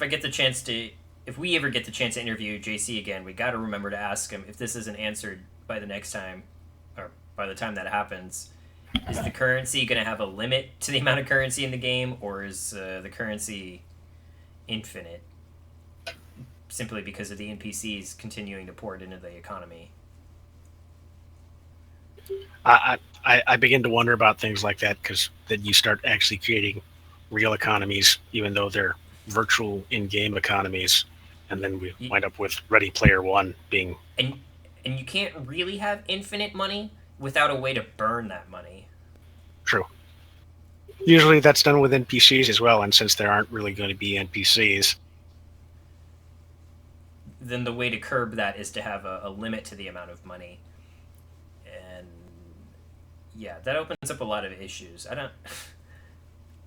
I get the chance to, if we ever get the chance to interview JC again, we got to remember to ask him if this isn't answered by the next time, or by the time that happens. Is the currency going to have a limit to the amount of currency in the game, or is the currency infinite? Simply because of the NPCs continuing to pour it into the economy. I begin to wonder about things like that because then you start actually creating real economies, even though they're virtual in-game economies, and then we wind up with Ready Player One being. And you can't really have infinite money without a way to burn that money. True. Usually that's done with NPCs as well, and since there aren't really going to be NPCs, then the way to curb that is to have a limit to the amount of money. And yeah, that opens up a lot of issues. I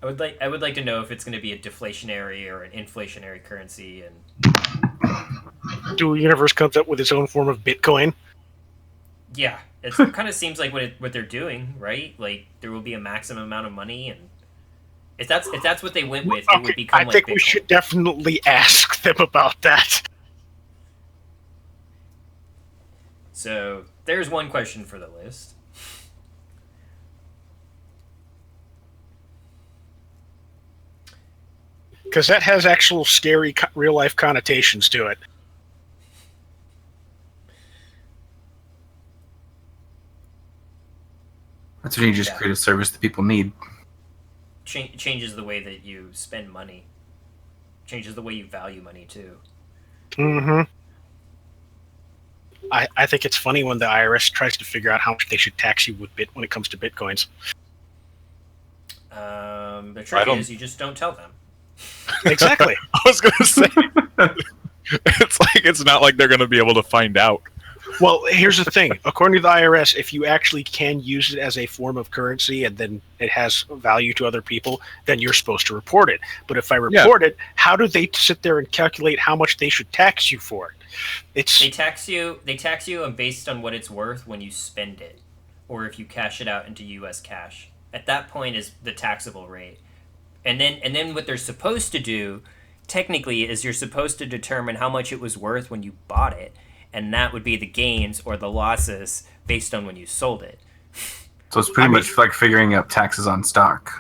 would like to know if it's going to be a deflationary or an inflationary currency. And Dual Universe comes up with its own form of Bitcoin. yeah, It kind of seems like what they're doing, right? Like there will be a maximum amount of money, and if that's what they went with, it would become I like think Bitcoin. we should definitely ask them about that. So there's one question for the list. Because that has actual scary real-life connotations to it. That's when you just create a service that people need. Changes the way that you spend money. Changes the way you value money too. Mm-hmm. I think it's funny when the IRS tries to figure out how much they should tax you with when it comes to bitcoins. The trick is you just don't tell them. Exactly. I was going to say, it's not like they're going to be able to find out. Well, here's the thing. According to the IRS, if you actually can use it as a form of currency and then it has value to other people, then you're supposed to report it. But if I report it, how do they sit there and calculate how much they should tax you for it? They tax you based on what it's worth when you spend it, or if you cash it out into U.S. cash. At that point is the taxable rate. And then what they're supposed to do, technically, is you're supposed to determine how much it was worth when you bought it. And that would be the gains or the losses based on when you sold it. So it's pretty much like figuring out taxes on stock.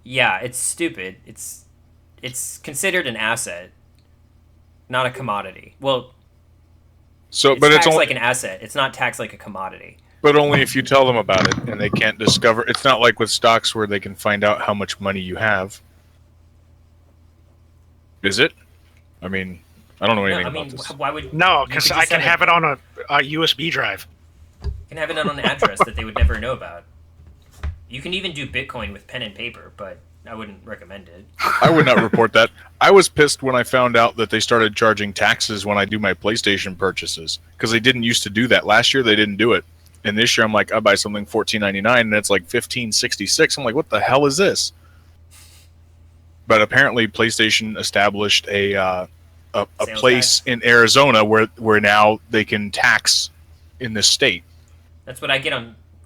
Yeah, it's stupid. It's considered an asset, not a commodity. Well, but it's taxed like an asset. It's not taxed like a commodity. But only if you tell them about it, and they can't discover. It's not like with stocks where they can find out how much money you have. Is it? I mean, I don't know anything about this. Why would no? Because I can have it on a USB drive. You can have it on an address that they would never know about. You can even do Bitcoin with pen and paper, but I wouldn't recommend it. I would not report that. I was pissed when I found out that they started charging taxes when I do my PlayStation purchases, because they didn't used to do that. Last year they didn't do it, and this year I'm like, I buy something $14.99 and it's like $15.66. I'm like, what the hell is this? But apparently PlayStation established a place in Arizona where now they can tax in this state. That's what I get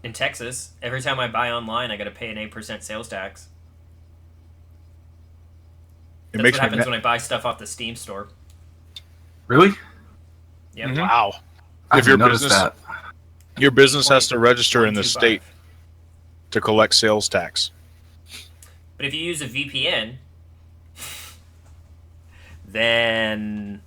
in Texas. Every time I buy online, I got to pay an 8% sales tax. That's what happens when I buy stuff off the Steam store. Really? Yeah. Mm-hmm. Wow. If your business has to register in the state to collect sales tax. But if you use a VPN, then,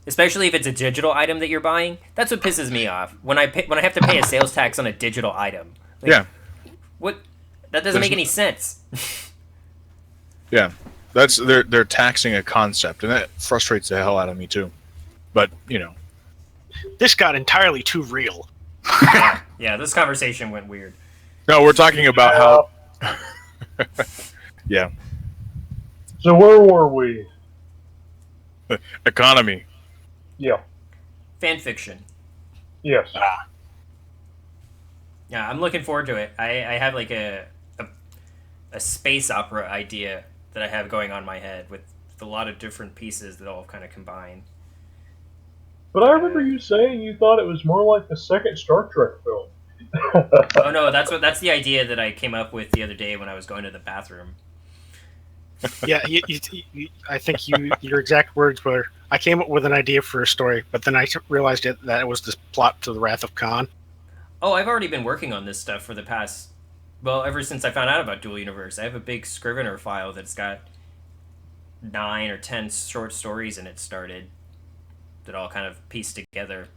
especially if it's a digital item that you're buying, that's what pisses me off. When I have to pay a sales tax on a digital item. Like, yeah. What? That doesn't make any sense. Yeah. They're taxing a concept, and that frustrates the hell out of me too. But, this got entirely too real. Yeah, this conversation went weird. No, we're talking about how yeah. So where were we? Economy. Yeah. Fan fiction. Yes. Yeah, I'm looking forward to it. I have like a space opera idea that I have going on in my head with a lot of different pieces that all kind of combine. But I remember you saying you thought it was more like the second Star Trek film. Oh no, that's the idea that I came up with the other day when I was going to the bathroom. Yeah, I think your exact words were, I came up with an idea for a story, but then I realized that it was the plot to The Wrath of Khan. Oh, I've already been working on this stuff for the past, ever since I found out about Dual Universe. I have a big Scrivener file that's got 9 or 10 short stories in it started that all kind of pieced together.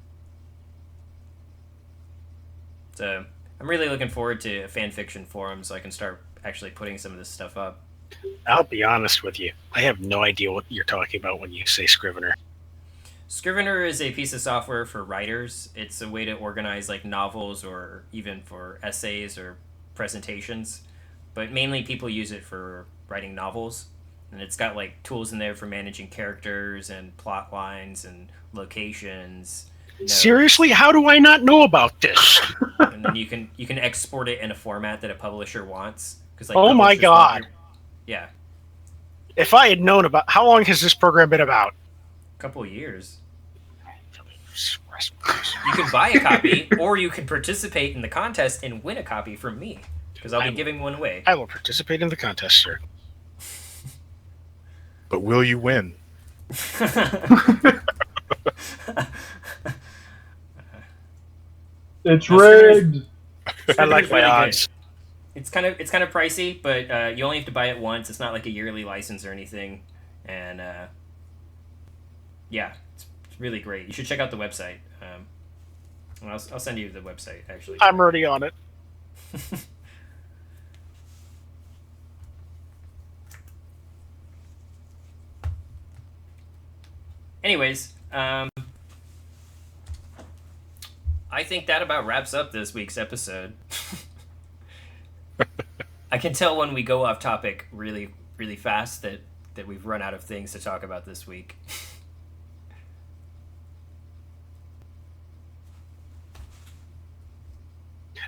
So I'm really looking forward to a fan fiction forum so I can start actually putting some of this stuff up. I'll be honest with you. I have no idea what you're talking about when you say Scrivener. Scrivener is a piece of software for writers. It's a way to organize like novels or even for essays or presentations. But mainly people use it for writing novels. And it's got like tools in there for managing characters and plot lines and locations. Seriously? How do I not know about this? And then you can export it in a format that a publisher wants. Like, oh my god. Yeah. If I had known about... How long has this program been about? A couple of years. You can buy a copy, or you can participate in the contest and win a copy from me, because I'll be giving one away. I will participate in the contest, sir. But will you win? It's No, rigged. I like my really odds. good. It's kind of pricey, but you only have to buy it once. It's not like a yearly license or anything, and yeah, it's really great. You should check out the website. I'll send you the website actually. I'm already on it. Anyways, I think that about wraps up this week's episode. I can tell when we go off topic really, really fast that we've run out of things to talk about this week.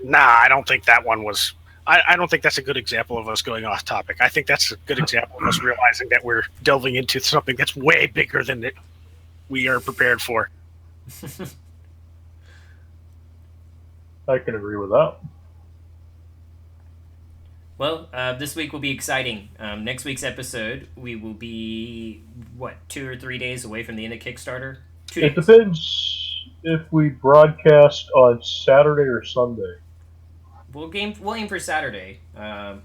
Nah, I don't think that one was. I don't think that's a good example of us going off topic. I think that's a good example of us realizing that we're delving into something that's way bigger than we are prepared for. I can agree with that. Well, this week will be exciting. Next week's episode, we will be, 2 or 3 days away from the end of Kickstarter? 2 days. It depends if we broadcast on Saturday or Sunday. We'll aim for Saturday. That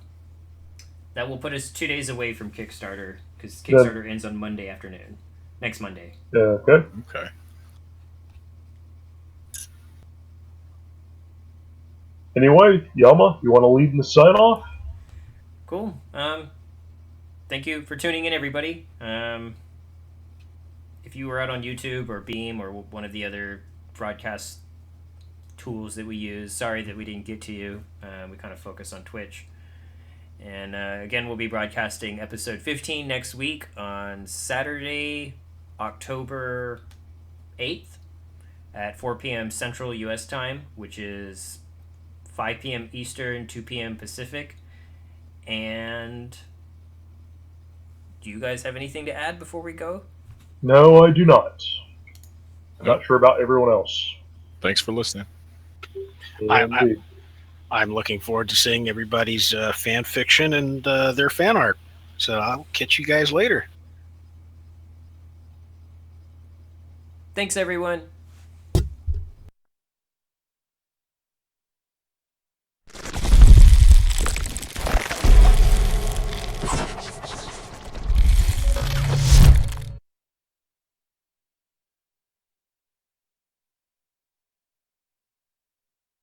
will put us 2 days away from Kickstarter, because Kickstarter ends on Monday afternoon. Next Monday. Okay. Okay. Anyway, Yama, you want to lead in the sign off? Cool. Thank you for tuning in, everybody. If you were out on YouTube or Beam or one of the other broadcast tools that we use, sorry that we didn't get to you. We kind of focus on Twitch. And again, we'll be broadcasting episode 15 next week on Saturday, October 8th at 4 p.m. Central U.S. time, which is 5 p.m. Eastern, 2 p.m. Pacific. And do you guys have anything to add before we go? No, I do not. I'm not sure about everyone else. Thanks for listening. Indeed. I'm looking forward to seeing everybody's fan fiction and their fan art. So I'll catch you guys later. Thanks, everyone.